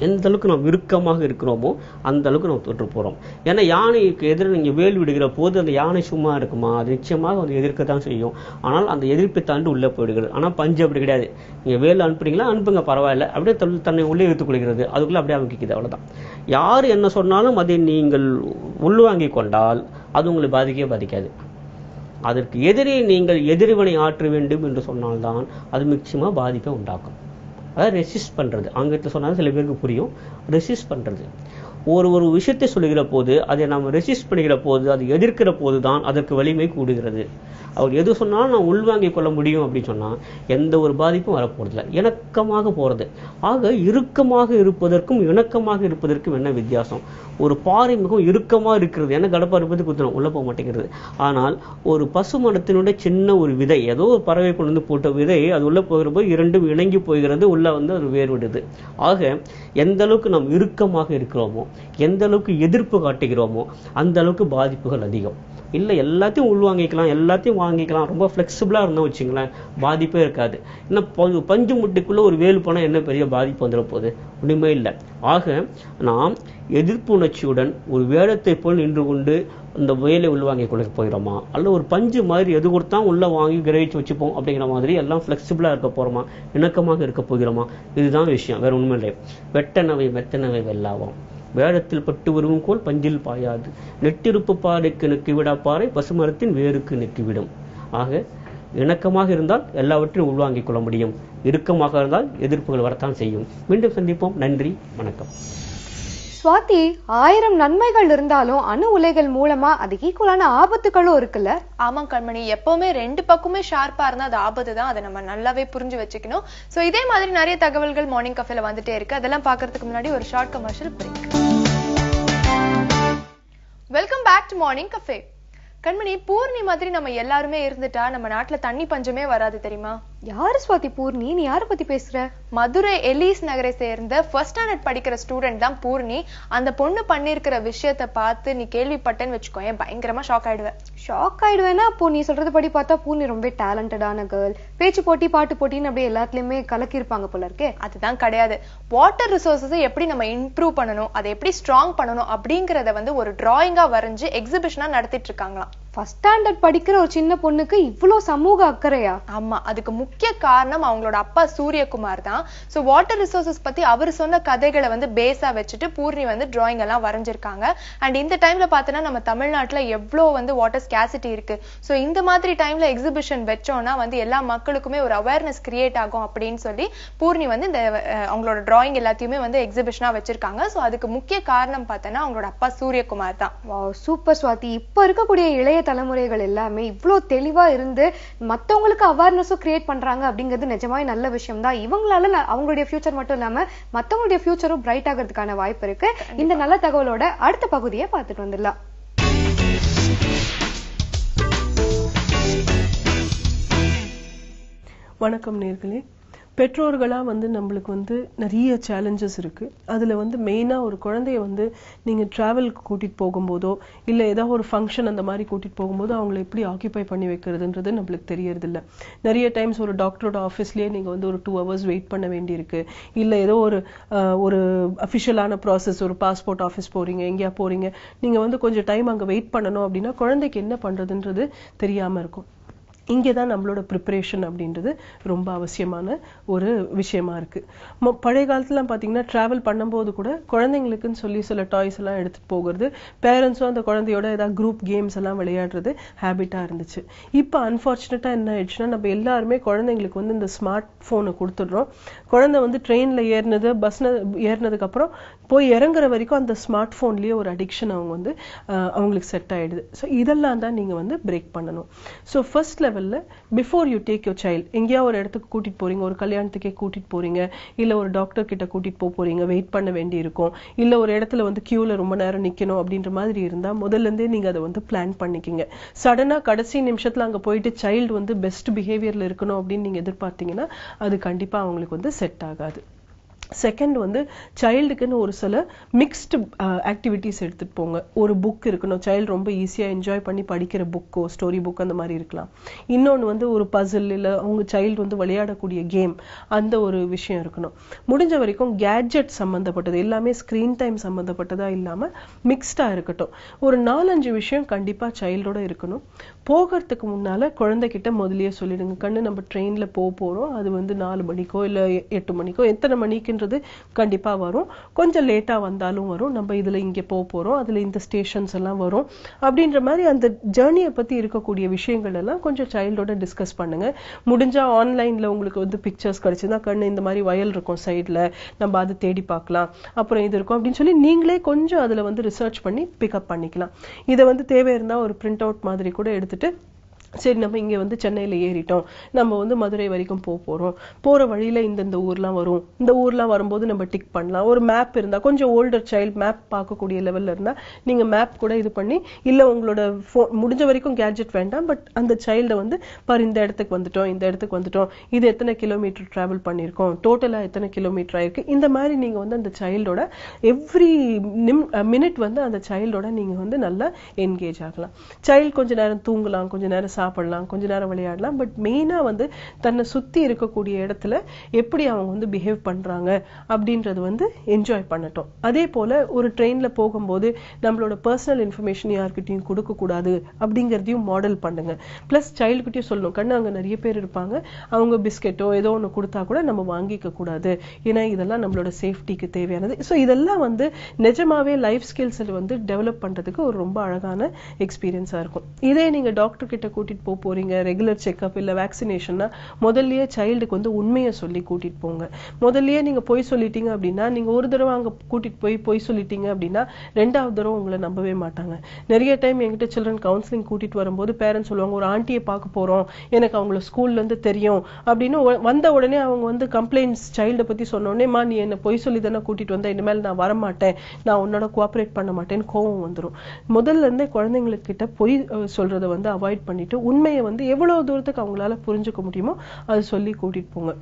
எந்த அளவுக்கு நாம் இறுக்கமாக இருக்கிறோமோ அந்த அளவுக்கு நம்ம தொற்று போகிறோம். ஏன்னா யானைக்கு எதிர நீங்கள் வேல் விடுகிற போது அந்த யானை சும்மா இருக்குமா? அது நிச்சயமாக வந்து எதிர்க்க தான் செய்யும். ஆனால் அந்த எதிர்ப்பை தாண்டி உள்ளே போயிடுகிறது. ஆனால் பஞ்சு அப்படி கிடையாது. நீங்கள் வேல் அனுப்புறீங்களா, அனுப்புங்க, பரவாயில்ல, அப்படியே தன்னை உள்ளே இழுத்துக் கொள்கிறது. அதுக்குள்ளே அப்படியே அமைக்கிது, அவ்வளோதான். யார் என்ன சொன்னாலும் அதை நீங்கள் உள்வாங்கி கொண்டால் அது உங்களை பாதிக்கவே பாதிக்காது. அதற்கு எதிரே நீங்கள் எதிர்வினை ஆற்ற வேண்டும் என்று சொன்னால்தான் அது நிச்சயமாக பாதிப்பை உண்டாக்கும். அதாவது ரெசிஸ்ட் பண்ணுறது, ஆங்கிலத்தில் சொன்னாலும் சில பேருக்கு புரியும். ரெசிஸ்ட் பண்ணுறது, ஒரு விஷயத்தை சொல்லுகிற போது அதை நாம் ரெசிஸ்ட் பண்ணுகிற போது, அது எதிர்க்கிற போது தான் அதற்கு வலிமை கூடுகிறது. அவர் எது சொன்னாலும் நான் உள்வாங்கிக் கொள்ள முடியும் அப்படின்னு சொன்னால் எந்த ஒரு பாதிப்பும் வரப்போறதில்லை, இணக்கமாக போகிறது. ஆக இறுக்கமாக இருப்பதற்கும் இணக்கமாக இருப்பதற்கும் என்ன வித்தியாசம்? ஒரு பாறை மிகவும் இறுக்கமாக இருக்கிறது, ஏன்னா கடப்பா இருப்பது குத்தணும், உள்ளே போக மாட்டேங்கிறது. ஆனால் ஒரு பசு மரத்தினுடைய சின்ன ஒரு விதை, ஏதோ ஒரு பறவை கொண்டு வந்து போட்ட விதை, அது உள்ளே போகிற போது இரண்டும் இணங்கி போகிறது, உள்ளே வந்து அது வேறுவிடுது. ஆக எந்த அளவுக்கு நாம் இறுக்கமாக இருக்கிறோமோ, எந்த அளவுக்கு எதிர்ப்பு காட்டுகிறோமோ அந்த அளவுக்கு பாதிப்புகள் அதிகம். இல்லை எல்லாத்தையும் உள்வாங்கிக்கலாம், எல்லாத்தையும் வாங்கிக்கலாம், ரொம்ப ஃப்ளெக்சிபிளாக இருந்தால் வச்சுங்களேன், பாதிப்பே இருக்காது. இன்னும் பஞ்சு முட்டிக்குள்ளே ஒரு வேல் போனால் என்ன பெரிய பாதிப்பு வந்துட போகுது? ஒன்றுமே இல்லை. ஆக நாம் எதிர்ப்பு உணர்ச்சியுடன் ஒரு வேடத்தை போல் நின்று கொண்டு இந்த வேலை உள்வாங்கி கொள்ள போகிறோமா, அல்ல ஒரு பஞ்சு மாதிரி எது கொடுத்தா உள்ள வாங்கி கிரகிச்சு வச்சுப்போம் அப்படிங்கிற மாதிரி எல்லாம் ஃப்ளெக்சிபிளாக இருக்க போகிறோமா, இணக்கமாக இருக்க போகிறோமா? இதுதான் விஷயம், வேற ஒன்றுமே இல்லை. வெட்டனவை மெத்தனவை வெல்லாவாம், வேடத்தில் பட்டு வருவும் கோல் பஞ்சில் பாயாது, நெட்டிருப்பு பாறைக்கு நெக்கிவிடா பாறை பசுமரத்தின் வேருக்கு நெக்கிவிடும். ஆக இணக்கமாக இருந்தால் எல்லாவற்றையும் உள்வாங்கிக் கொள்ள முடியும், இறுக்கமாக இருந்தால் எதிர்ப்புகள் வரத்தான் செய்யும். மீண்டும் சந்திப்போம். நன்றி, வணக்கம். சுவாதி, 1000 நன்மைகள் இருந்தாலும் அணு உலைகள் மூலமா அது ஈக்குவலான ஆபத்துகளும் இருக்குல்ல? ஆமா கண்மணி, எப்பவுமே 2 பக்கமே ஷார்ப்பா இருந்தா அது ஆபத்து தான். அதை நம்ம நல்லாவே புரிஞ்சு வச்சுக்கணும். சோ இதே மாதிரி நிறைய தகவல்கள் மார்னிங் கஃபேல வந்துட்டே இருக்கு. அதெல்லாம் பாக்குறதுக்கு முன்னாடி ஒரு short commercial break. Welcome back to morning cafe. Kanmani, Poorni மாதிரி நம்ம எல்லாருமே இருந்துட்டா நம்ம நாட்டுல தண்ணி பஞ்சமே வராது, தெரியுமா? யாரு சுவாதி பூர்ணி? நீ யார பத்தி பேசுற? மதுரை எலிஸ் நகரை சேர்ந்த ஃபர்ஸ்ட் ஸ்டாண்டர்ட் படிக்கிற ஸ்டூடெண்ட் தான் பூர்ணி. அந்த பொண்ணு பண்ணிருக்கிற விஷயத்த பார்த்து நீ கேள்விப்பட்டேன்னு வச்சுக்கோ, பயங்கரமா ஷாக் ஆயிடுவேன். ஷாக் ஆயிடுவேன்னா அப்போ நீ சொல்றது படி பார்த்தா பூர்ணி ரொம்ப டேலண்டடான கேர்ள். பேச்சு போட்டி, பாட்டு போட்டின்னு அப்படியே எல்லாத்துலயுமே கலக்கி இருப்பாங்க போல இருக்கே. அதுதான் கிடையாது. வாட்டர் ரிசோர்சஸ் எப்படி நம்ம இம்ப்ரூவ் பண்ணணும், அதை எப்படி ஸ்ட்ராங் பண்ணணும் அப்படிங்கறத வந்து ஒரு டிராயிங்கா வரைஞ்சு எக்ஸிபிஷனா நடத்திட்டு இருக்காங்களாம். ஃபர்ஸ்ட் ஸ்டாண்டர்ட் படிக்கிற ஒரு சின்ன பொண்ணுக்கு இவ்வளவு சமூக அக்கறையா? ஆமா, அதுக்கு முக்கிய காரணம் அவங்களோட அப்பா சூரியகுமார் தான். சோ வாட்டர் ரிசோர்சஸ் பத்தி அவர் சொன்ன கதைகளை வந்து பேஸா வச்சுட்டு பூர்ணி வந்து டிராயிங் எல்லாம் வரைஞ்சிருக்காங்க. அண்ட் இந்த டைம்ல பார்த்தோன்னா நம்ம தமிழ்நாட்டுல எவ்வளவு வந்து வாட்டர் ஸ்கேசிட்டி இருக்கு. சோ இந்த மாதிரி டைம்ல எக்ஸிபிஷன் வச்சோம்னா வந்து எல்லா மக்களுக்குமே ஒரு அவேர்னஸ் கிரியேட் ஆகும் அப்படின்னு சொல்லி பூர்ணி வந்து இந்த அவங்களோட டிராயிங் எல்லாத்தையுமே வந்து எக்ஸிபிஷனா வச்சிருக்காங்க. சோ அதுக்கு முக்கிய காரணம் பார்த்தோன்னா அவங்களோட அப்பா சூரியகுமார் தான். சூப்பர் சுவாதி. இப்ப இருக்கக்கூடிய இளைய தலைமுறைகள் எல்லாமே இவ்வளவு தெளிவா இருந்து மத்தவங்களுக்கு அவேர்னஸும் கிரியேட் பண்றாங்க அப்படிங்கிறது நிஜமாவே நல்ல விஷயம் தான். இவங்களால அவங்களுடைய ஃபியூச்சர் மட்டும் இல்லாம மத்தவங்களுடைய ஃபியூச்சரும் பிரைட் ஆகிறதுக்கான வாய்ப்பு இருக்கு. இந்த நல்ல தகவலோட அடுத்த பகுதியை பார்த்துட்டு வந்துடலாம். வணக்கம் நேர்களே. பெற்றோர்களாக வந்து நம்மளுக்கு வந்து நிறைய சேலஞ்சஸ் இருக்குது. அதில் வந்து மெயினாக ஒரு குழந்தைய வந்து நீங்கள் ட்ராவலுக்கு கூட்டிகிட்டு போகும்போதோ இல்லை ஏதாவது ஒரு ஃபங்க்ஷன் அந்த மாதிரி கூட்டிகிட்டு போகும்போதோ அவங்கள எப்படி ஆக்கியபை பண்ணி வைக்கிறதுன்றது நம்மளுக்கு தெரியறதில்ல. நிறைய டைம்ஸ் ஒரு டாக்டரோட ஆஃபீஸ்லேயே நீங்கள் வந்து ஒரு 2 hours வெயிட் பண்ண வேண்டியிருக்கு. இல்லை ஏதோ ஒரு அஃபிஷியலான ப்ராசஸ், ஒரு பாஸ்போர்ட் ஆஃபீஸ் போகிறீங்க, எங்கேயா போகிறீங்க, நீங்கள் வந்து கொஞ்சம் டைம் அங்கே வெயிட் பண்ணணும் அப்படின்னா குழந்தைக்கு என்ன பண்ணுறதுன்றது தெரியாமல் இருக்கும். இங்கே தான் நம்மளோட ப்ரிப்பரேஷன் அப்படின்றது ரொம்ப அவசியமான ஒரு விஷயமா இருக்குது. பழைய காலத்துலாம் பார்த்தீங்கன்னா ட்ராவல் பண்ணும்போது கூட குழந்தைங்களுக்குன்னு சொல்லி சில டாய்ஸ் எல்லாம் எடுத்துகிட்டு போகிறது, பேரண்ட்ஸும் அந்த குழந்தையோட ஏதாவது குரூப் கேம்ஸ் எல்லாம் விளையாடுறது ஹேபிட்டாக இருந்துச்சு. இப்போ அன்ஃபார்ச்சுனேட்டாக என்ன ஆயிடுச்சுன்னா நம்ம எல்லாருமே குழந்தைங்களுக்கு வந்து இந்த ஸ்மார்ட் ஃபோனை கொடுத்துடுறோம். குழந்தை வந்து ட்ரெயினில் ஏறினது, பஸ்ஸில் ஏறினதுக்கப்புறம் போய் இறங்குற வரைக்கும் அந்த ஸ்மார்ட் ஃபோன்லேயே ஒரு அடிக்ஷன் அவங்க வந்து அவங்களுக்கு செட் ஆகிடுது. ஸோ இதெல்லாம் தான் நீங்கள் வந்து பிரேக் பண்ணணும். ஸோ ஃபர்ஸ்ட் லெவலில் before you take your child, எங்கேயா ஒரு இடத்துக்கு கூட்டிகிட்டு போகிறீங்க, ஒரு கல்யாணத்துக்கே கூட்டிகிட்டு போகிறீங்க, இல்லை ஒரு டாக்டர் கிட்ட கூட்டிகிட்டு போகிறீங்க, வெயிட் பண்ண வேண்டி இருக்கும், இல்லை ஒரு இடத்துல வந்து கியூவில் ரொம்ப நேரம் நிற்கணும் அப்படின்ற மாதிரி இருந்தால் முதல்லேருந்தே நீங்கள் அதை வந்து பிளான் பண்ணிக்கிங்க. சடனாக கடைசி நிமிஷத்தில் அங்கே போயிட்டு சைல்டு வந்து பெஸ்ட் பிஹேவியரில் இருக்கணும் அப்படின்னு நீங்கள் எதிர்பார்த்தீங்கன்னா அது கண்டிப்பாக அவங்களுக்கு வந்து செட் ஆகாது. செகண்ட் வந்து சைல்டுக்குன்னு ஒரு சில மிக்ஸ்டு ஆக்டிவிட்டிஸ் எடுத்துட்டு போங்க. ஒரு புக் இருக்கணும், சைல்டு ரொம்ப ஈஸியா என்ஜாய் பண்ணி படிக்கிற புக்கோ ஸ்டோரி புக் அந்த மாதிரி இருக்கலாம். இன்னொன்று வந்து ஒரு பசில் இல்லை அவங்க சைல்டு வந்து விளையாடக்கூடிய கேம், அந்த ஒரு விஷயம் இருக்கணும். முடிஞ்ச வரைக்கும் கேட்ஜெட் சம்மந்தப்பட்டது எல்லாமே ஸ்க்ரீன் டைம் சம்மந்தப்பட்டதா இல்லாம மிக்ஸ்டா இருக்கட்டும். ஒரு 4-5 விஷயம் கண்டிப்பா சைல்டோட இருக்கணும். போகிறதுக்கு முன்னால குழந்தைகிட்ட முதலியே சொல்லிடுங்க, கண்ணு நம்ம ட்ரெயின்ல போறோம், அது வந்து 4 மணிக்கோ இல்ல 8 மணிக்கோ, எத்தனை மணிக்குன்றது கண்டிப்பா வரும், கொஞ்சம் லேட்டா வந்தாலும் வரும், நம்ம இதுல இங்க போறோம், அதுல இந்த ஸ்டேஷன்ஸ் எல்லாம் வரும் அப்படின்ற மாதிரி அந்த ஜேர்னியை பத்தி இருக்கக்கூடிய விஷயங்கள் எல்லாம் கொஞ்சம் சைல்டோட டிஸ்கஸ் பண்ணுங்க. முடிஞ்சா ஆன்லைன்ல உங்களுக்கு வந்து பிக்சர்ஸ் கிடைச்சதுன்னா, கண்ணு இந்த மாதிரி வயல் இருக்கும் சைட்ல, நம்ம அதை தேடி பார்க்கலாம், அப்புறம் இது இருக்கும் அப்படின்னு சொல்லி நீங்களே கொஞ்சம் அதுல வந்து ரிசர்ச் பண்ணி பிக்கப் பண்ணிக்கலாம். இதை வந்து தேவை இருந்தா ஒரு பிரிண்ட் அவுட் மாதிரி கூட எடுத்துட்டு, சரி நம்ம இங்க வந்து சென்னையில ஏறிட்டோம், நம்ம வந்து மதுரை வரைக்கும் போறோம், போற வழியில இந்த ஊர்லாம் வரும், இந்த ஊர்லாம் வரும்போது நம்ம டிக் பண்ணலாம். ஒரு மேப் இருந்தா, கொஞ்சம் ஓல்டர் சைல்டு மேப் பார்க்கக்கூடிய லெவல்ல இருந்தா நீங்க மேப் கூட இது பண்ணி, இல்ல உங்களோட முடிஞ்ச வரைக்கும் கேட்ஜெட் வேண்டாம், பட் அந்த சைல்டை வந்து பாரு இந்த இடத்துக்கு வந்துட்டோம், இந்த இடத்துக்கு வந்துட்டோம், இது எத்தனை கிலோமீட்டர் டிராவல் பண்ணிருக்கோம், டோட்டலா எத்தனை கிலோமீட்டர் ஆயிருக்கு, இந்த மாதிரி நீங்க வந்து அந்த சைல்டோட எவ்ரி மினிட் வந்து அந்த சைல்டோட நீங்க வந்து நல்லா என்கேஜ் ஆகலாம். சைல்டு கொஞ்ச நேரம் தூங்கலாம், கொஞ்ச நேரம் சாப்பிடலாம், கொஞ்ச நேரம் விளையாடலாம், பட் மெயினா வந்து தன்னை சுத்தி இருக்கக்கூடிய இடத்துல எப்படி அவங்க வந்து பிஹேவ் பண்றாங்க அப்படின்றது வந்து என்ஜாய் பண்ணட்டும். அதே போல ஒரு ட்ரெயின்ல போகும்போது நம்மளோட பர்சனல் இன்ஃபர்மேஷன் யார்கிட்டையும் கொடுக்க கூடாது அப்படிங்கறதையும் மாடல் பண்ணுங்க. பிளஸ் சைல்டு கிட்டயும் சொல்லணும், கண்ணு அங்க நிறைய பேர் இருப்பாங்க, அவங்க பிஸ்கெட்டோ ஏதோ ஒண்ணு கொடுத்தா கூட நம்ம வாங்கிக்க கூடாது, ஏன்னா இதெல்லாம் நம்மளோட சேஃப்டிக்கு தேவையானது. ஸோ இதெல்லாம் வந்து நிஜமாவே லைஃப் ஸ்கில்ஸ் வந்து டெவலப் பண்றதுக்கு ஒரு ரொம்ப அழகான எக்ஸ்பீரியன்ஸா இருக்கும். இதே நீங்க டாக்டர் கிட்ட கூட்டிட்டு போறீங்க, ரெகுலர் செக்அப் இல்ல வேக்சினேஷன்னா, முதல்லயே சைல்டுக்கு வந்து உண்மையை சொல்லி கூட்டிட்டு போங்க. முதல்லயே நீங்க பொய் சொல்லிட்டீங்க அப்படின்னா, நீங்க ஒரு தடவை அங்க கூட்டிட்டு போய் பொய் சொல்லிட்டீங்க அப்படின்னா 2வது தடவை உங்களை நம்பவே மாட்டாங்க. நிறைய டைம் என்கிட்ட சில்ட்ரன் கவுன்சிலிங் கூட்டிட்டு வரும்போது பேரண்ட்ஸ் சொல்லுவாங்க, ஒரு ஆண்டியை பார்க்க போறோம், எனக்கு அவங்கள ஸ்கூல்ல இருந்து தெரியும் அப்படின்னு வந்த உடனே அவங்க வந்து கம்ப்ளைண்ட்ஸ் சைல்டை பத்தி சொன்ன உடனே, மா நீ என்ன பொய் சொல்லி தானே கூட்டிட்டு வந்த, இனிமேல் நான் வரமாட்டேன், நான் உன்னோட கோஆபரேட் பண்ண மாட்டேன்னு கோவம் வந்துடும். முதல்ல இருந்தே குழந்தைங்களுக்கு கிட்ட பொய் சொல்றதை வந்து அவாய்ட் பண்ணிட்டு உண்மையை வந்து எவ்வளவு தூரத்துக்கு அவங்களால புரிஞ்சுக்க முடியுமோ அது சொல்லி கூட்டிட்டு போங்க.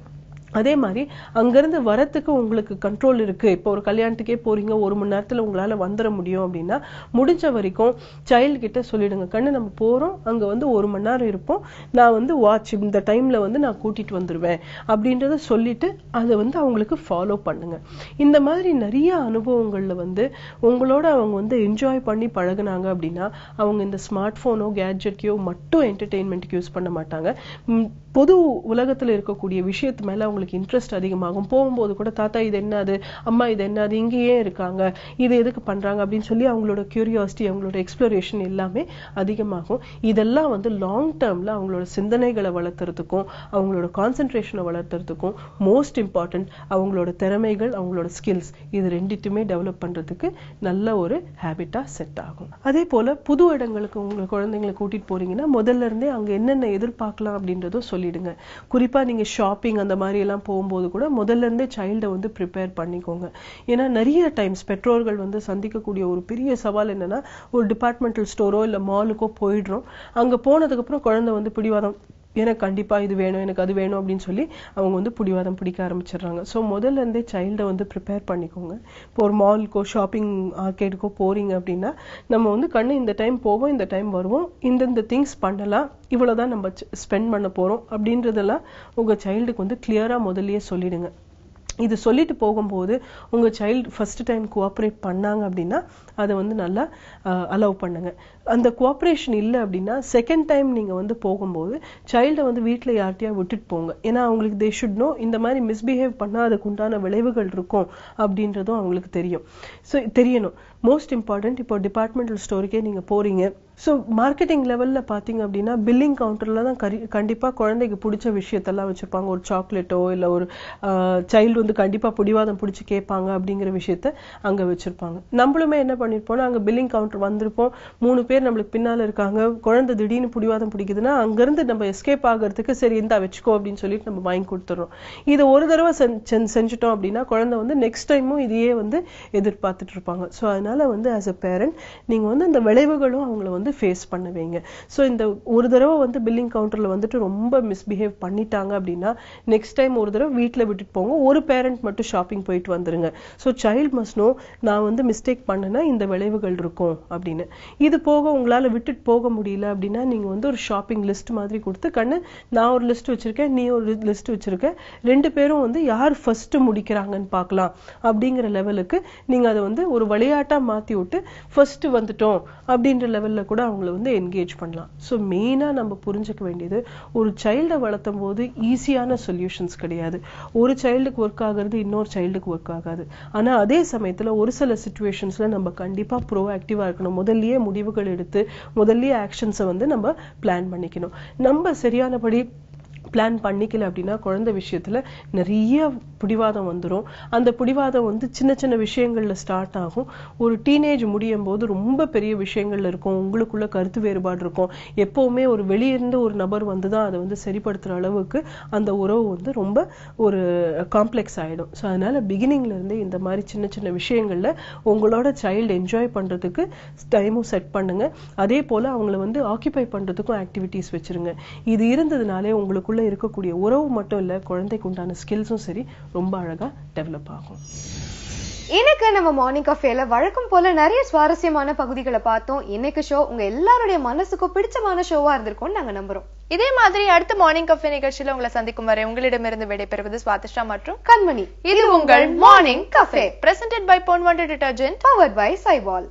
அதே மாதிரி அங்கிருந்து வரத்துக்கு உங்களுக்கு கண்ட்ரோல் இருக்கு. இப்போ ஒரு கல்யாணத்துக்கே போறீங்க, 1 மணி நேரத்துல உங்களால வந்துட முடியும் அப்படின்னா, முடிஞ்ச வரைக்கும் சைல்டு கிட்ட சொல்லிடுங்க, கண்ணு நம்ம போறோம், அங்க வந்து 1 மணி நேரம் இருப்போம், நான் வந்து வாட்ச் இந்த டைம்ல வந்து நான் கூட்டிட்டு வந்துருவேன் அப்படின்றத சொல்லிட்டு அதை வந்து அவங்களுக்கு ஃபாலோ பண்ணுங்க. இந்த மாதிரி நிறைய அனுபவங்கள்ல வந்து உங்களோட அவங்க வந்து என்ஜாய் பண்ணி பழகுனாங்க அப்படின்னா, அவங்க இந்த ஸ்மார்ட் போனோ கேட்ஜெட்டையோ மட்டும் என்டர்டெயின்மெண்ட்டுக்கு யூஸ் பண்ண மாட்டாங்க. பொது உலகத்துல இருக்கக்கூடிய விஷயத்து மேல அவங்களுக்கு இன்ட்ரெஸ்ட் அதிகமாகும். போகும்போது கூட தாத்தா இது என்னது, அம்மா இது என்னது, இங்கேயே இருக்காங்க, இது எதுக்கு பண்றாங்க அப்படின்னு சொல்லி அவங்களோட கியூரியாசிட்டி, அவங்களோட எக்ஸ்ப்ளோரேஷன் எல்லாமே அதிகமாகும். இதெல்லாம் வந்து லாங் டேர்ம்ல அவங்களோட சிந்தனைகளை வளர்த்துறதுக்கும் அவங்களோட கான்சென்ட்ரேஷனை வளர்த்துறதுக்கும் மோஸ்ட் இம்பார்ட்டன்ட் அவங்களோட திறமைகள், அவங்களோட ஸ்கில்ஸ், இது ரெண்டுத்துமே டெவலப் பண்றதுக்கு நல்ல ஒரு ஹேபிட்டா செட் ஆகும். அதே போல புது இடங்களுக்கு உங்க குழந்தைங்களை கூட்டிட்டு போறீங்கன்னா, முதல்ல இருந்தே அங்க என்னென்ன எதிர்பார்க்கலாம் அப்படின்றதும் சொல்லிடுங்க. குறிப்பா நீங்க ஷாப்பிங் அந்த மாதிரி எல்லாம் போகும்போது கூட முதல்ல இருந்தே சைல்டை வந்து ப்ரிப்பேர் பண்ணிக்கோங்க. ஏன்னா நிறைய டைம்ஸ் பெற்றோர்கள் வந்து சந்திக்கக்கூடிய ஒரு பெரிய சவால் என்னன்னா, ஒரு டிபார்ட்மெண்டல் ஸ்டோரோ இல்ல மாலுக்கோ போயிடுறோம், அங்க போனதுக்கு அப்புறம் குழந்தை வந்து பிடிவாதம், எனக்கு கண்டிப்பா இது வேணும், எனக்கு அது வேணும் அப்படின்னு சொல்லி அவங்க வந்து பிடிவாதம் பிடிக்க ஆரம்பிச்சிடுறாங்க. ஸோ முதல்ல இருந்தே சைல்டை வந்து ப்ரிப்பேர் பண்ணிக்கோங்க. இப்போ ஒரு மால்க்கோ ஷாப்பிங் ஆர்கேடுக்கோ போறீங்க அப்படின்னா, நம்ம வந்து கண்ணு இந்த டைம் போவோம், இந்த டைம் வருவோம், இந்த திங்ஸ் பண்ணலாம், இவ்வளவுதான் நம்ம ஸ்பெண்ட் பண்ண போறோம் அப்படின்றதெல்லாம் உங்க சைல்டுக்கு வந்து கிளியரா முதல்லயே சொல்லிடுங்க. இது சொல்லிட்டு போகும்போது உங்க சைல்டு ஃபர்ஸ்ட் டைம் கோஆபரேட் பண்ணாங்க அப்படின்னா அதை வந்து நல்லா அலோவ் பண்ணுங்க. அந்த கோஆபரேஷன் இல்லை அப்படின்னா செகண்ட் டைம் நீங்க வந்து போகும்போது சைல்டை வந்து வீட்டில் யார்ட்டையா விட்டுட்டு போங்க. ஏன்னா அவங்களுக்கு தே ஷுட் நோ இந்த மாதிரி மிஸ்பிஹேவ் பண்ணா அதுக்கு உண்டான விளைவுகள் இருக்கும் அப்படின்றதும் அவங்களுக்கு தெரியும். ஸோ தெரியணும். மோஸ்ட் இம்பார்ட்டன்ட், இப்போ டிபார்ட்மெண்டல் ஸ்டோருக்கே நீங்க போறீங்க, ஸோ மார்க்கெட்டிங் லெவல்ல பாத்தீங்க அப்படின்னா பில்லிங் கவுண்டர்ல தான் கண்டிப்பா குழந்தைக்கு பிடிச்ச விஷயத்தெல்லாம் வச்சிருப்பாங்க. ஒரு சாக்லேட்டோ இல்ல ஒரு சைல்டு வந்து கண்டிப்பா பிடிவாதம் பிடிச்சு கேட்பாங்க அப்படிங்கிற விஷயத்த அங்க வச்சிருப்பாங்க. நம்மளுமே என்ன பண்ணிருப்போம்னா, அங்க பில்லிங் கவுண்டர் வந்திருப்போம், 3 பேர் நம்மளுக்கு பின்னால இருக்காங்க, குழந்தை திடீர்னு பிடிவாதம் பிடிக்குதுன்னா அங்கிருந்து நம்ம எஸ்கேப் ஆகிறதுக்கு சரி இந்தா வச்சுக்கோ அப்படின்னு சொல்லிட்டு நம்ம வாங்கி கொடுத்துறோம். இதை ஒரு தடவை செஞ்சுட்டோம் அப்படின்னா குழந்தை வந்து நெக்ஸ்ட் டைமும் இதையே வந்து எதிர்பார்த்துட்டு இருப்பாங்க. ஸோ அதனால வந்து ஆஸ் அ பேரண்ட் நீங்க வந்து அந்த விளைவுகளும் அவங்கள வந்து வந்து ஃபேஸ் பண்ண வைங்க. ஸோ இந்த ஒரு தடவை வந்து பில்லிங் கவுண்டர்ல வந்துட்டு ரொம்ப மிஸ்பிஹேவ் பண்ணிட்டாங்க அப்படின்னா நெக்ஸ்ட் டைம் ஒரு தடவை வீட்டில் விட்டுட்டு போங்க. ஒரு பேரண்ட் மட்டும் ஷாப்பிங் போயிட்டு வந்துருங்க. ஸோ சைல்ட் மஸ்ட் நோ நான் வந்து மிஸ்டேக் பண்ணேன்னா இந்த விளைவுகள் இருக்கும் அப்படின்னு. இது போக உங்களால விட்டுட்டு போக முடியல அப்படின்னா நீங்க வந்து ஒரு ஷாப்பிங் லிஸ்ட் மாதிரி கொடுத்து, கண்ணு நான் ஒரு லிஸ்ட் வச்சிருக்கேன், நீ ஒரு லிஸ்ட் வச்சிருக்க, 2 பேரும் வந்து யார் ஃபர்ஸ்ட் முடிக்கிறாங்கன்னு பார்க்கலாம் அப்படிங்கிற லெவலுக்கு நீங்க அதை வந்து ஒரு விளையாட்டா மாத்தி விட்டு ஃபர்ஸ்ட் வந்துட்டோம் அப்படின்ற லெவல்ல கூட அவங்களை வந்து என்கேஜ் பண்ணலாம். ஸோ மெயினா நம்ம புரிஞ்சுக்க வேண்டியது, ஒரு சைல்டை வளர்த்தும் போது ஈஸியான சொல்யூஷன்ஸ் கிடையாது. ஒரு சைல்டுக்கு ஒர்க் ஆகுறது இன்னொரு சைல்டுக்கு ஒர்க் ஆகாது. ஆனா அதே சமயத்துல ஒரு சில சிச்சுவேஷன்ஸ்ல நம்ம கண்டிப்பா ப்ரோஆக்டிவா இருக்கணும். முதல்லயே முடிவுகள் எடுத்து முதல்லயே ஆக்ஷன்ஸை வந்து நம்ம பிளான் பண்ணிக்கணும். நம்ம சரியானபடி பிளான் பண்ணிக்கல அப்படின்னா குழந்தை விஷயத்துல நிறைய பிடிவாதம் வந்துடும். அந்த பிடிவாதம் வந்து சின்ன சின்ன விஷயங்கள்ல ஸ்டார்ட் ஆகும். ஒரு டீனேஜ் முடியும் போது ரொம்ப பெரிய விஷயங்கள்ல இருக்கும். உங்களுக்குள்ள கருத்து வேறுபாடு இருக்கும். எப்பவுமே ஒரு வெளியிருந்து ஒரு நபர் வந்துதான் அதை வந்து சரிப்படுத்துற அளவுக்கு அந்த உறவு வந்து ரொம்ப ஒரு காம்ப்ளெக்ஸ் ஆயிடும். ஸோ அதனால பிகினிங்ல இருந்து இந்த மாதிரி சின்ன சின்ன விஷயங்கள்ல உங்களோட சைல்டு என்ஜாய் பண்றதுக்கு டைமும் செட் பண்ணுங்க. அதே போல அவங்கள வந்து ஆக்கியூபை பண்றதுக்கும் ஆக்டிவிட்டிஸ் வச்சிருங்க. இது இருந்ததுனாலே உங்களுக்குள்ள இருக்கக்கூடிய உறவு மட்டும் இல்ல, குழந்தைக்கு உண்டான ஸ்கில்ஸும் சரி ரொம்ப அழகா டெவலப் ஆகும். இன்னைக்கு நம்ம மார்னிங் கஃபேல வழக்கம் போல நிறைய சுவாரஸ்யமான பகுதிகளை பார்த்தோம். இன்னைக்கு ஷோ உங்க எல்லாருடைய மனசுக்கும் பிடிச்சமான ஷோவா இருந்திருக்கும்னு நாங்க நம்புறோம். இதே மாதிரி அடுத்த மார்னிங் கஃபே நிகழ்ச்சியில உங்களை சந்திக்கும் வரை உங்களிடமிருந்து விடைபெறுவது ஸ்வாதிஷ்டா மற்றும் கண்மணி. இது உங்கள் morning cafe, presented by Pond Wonder detergent, powered by Saibol.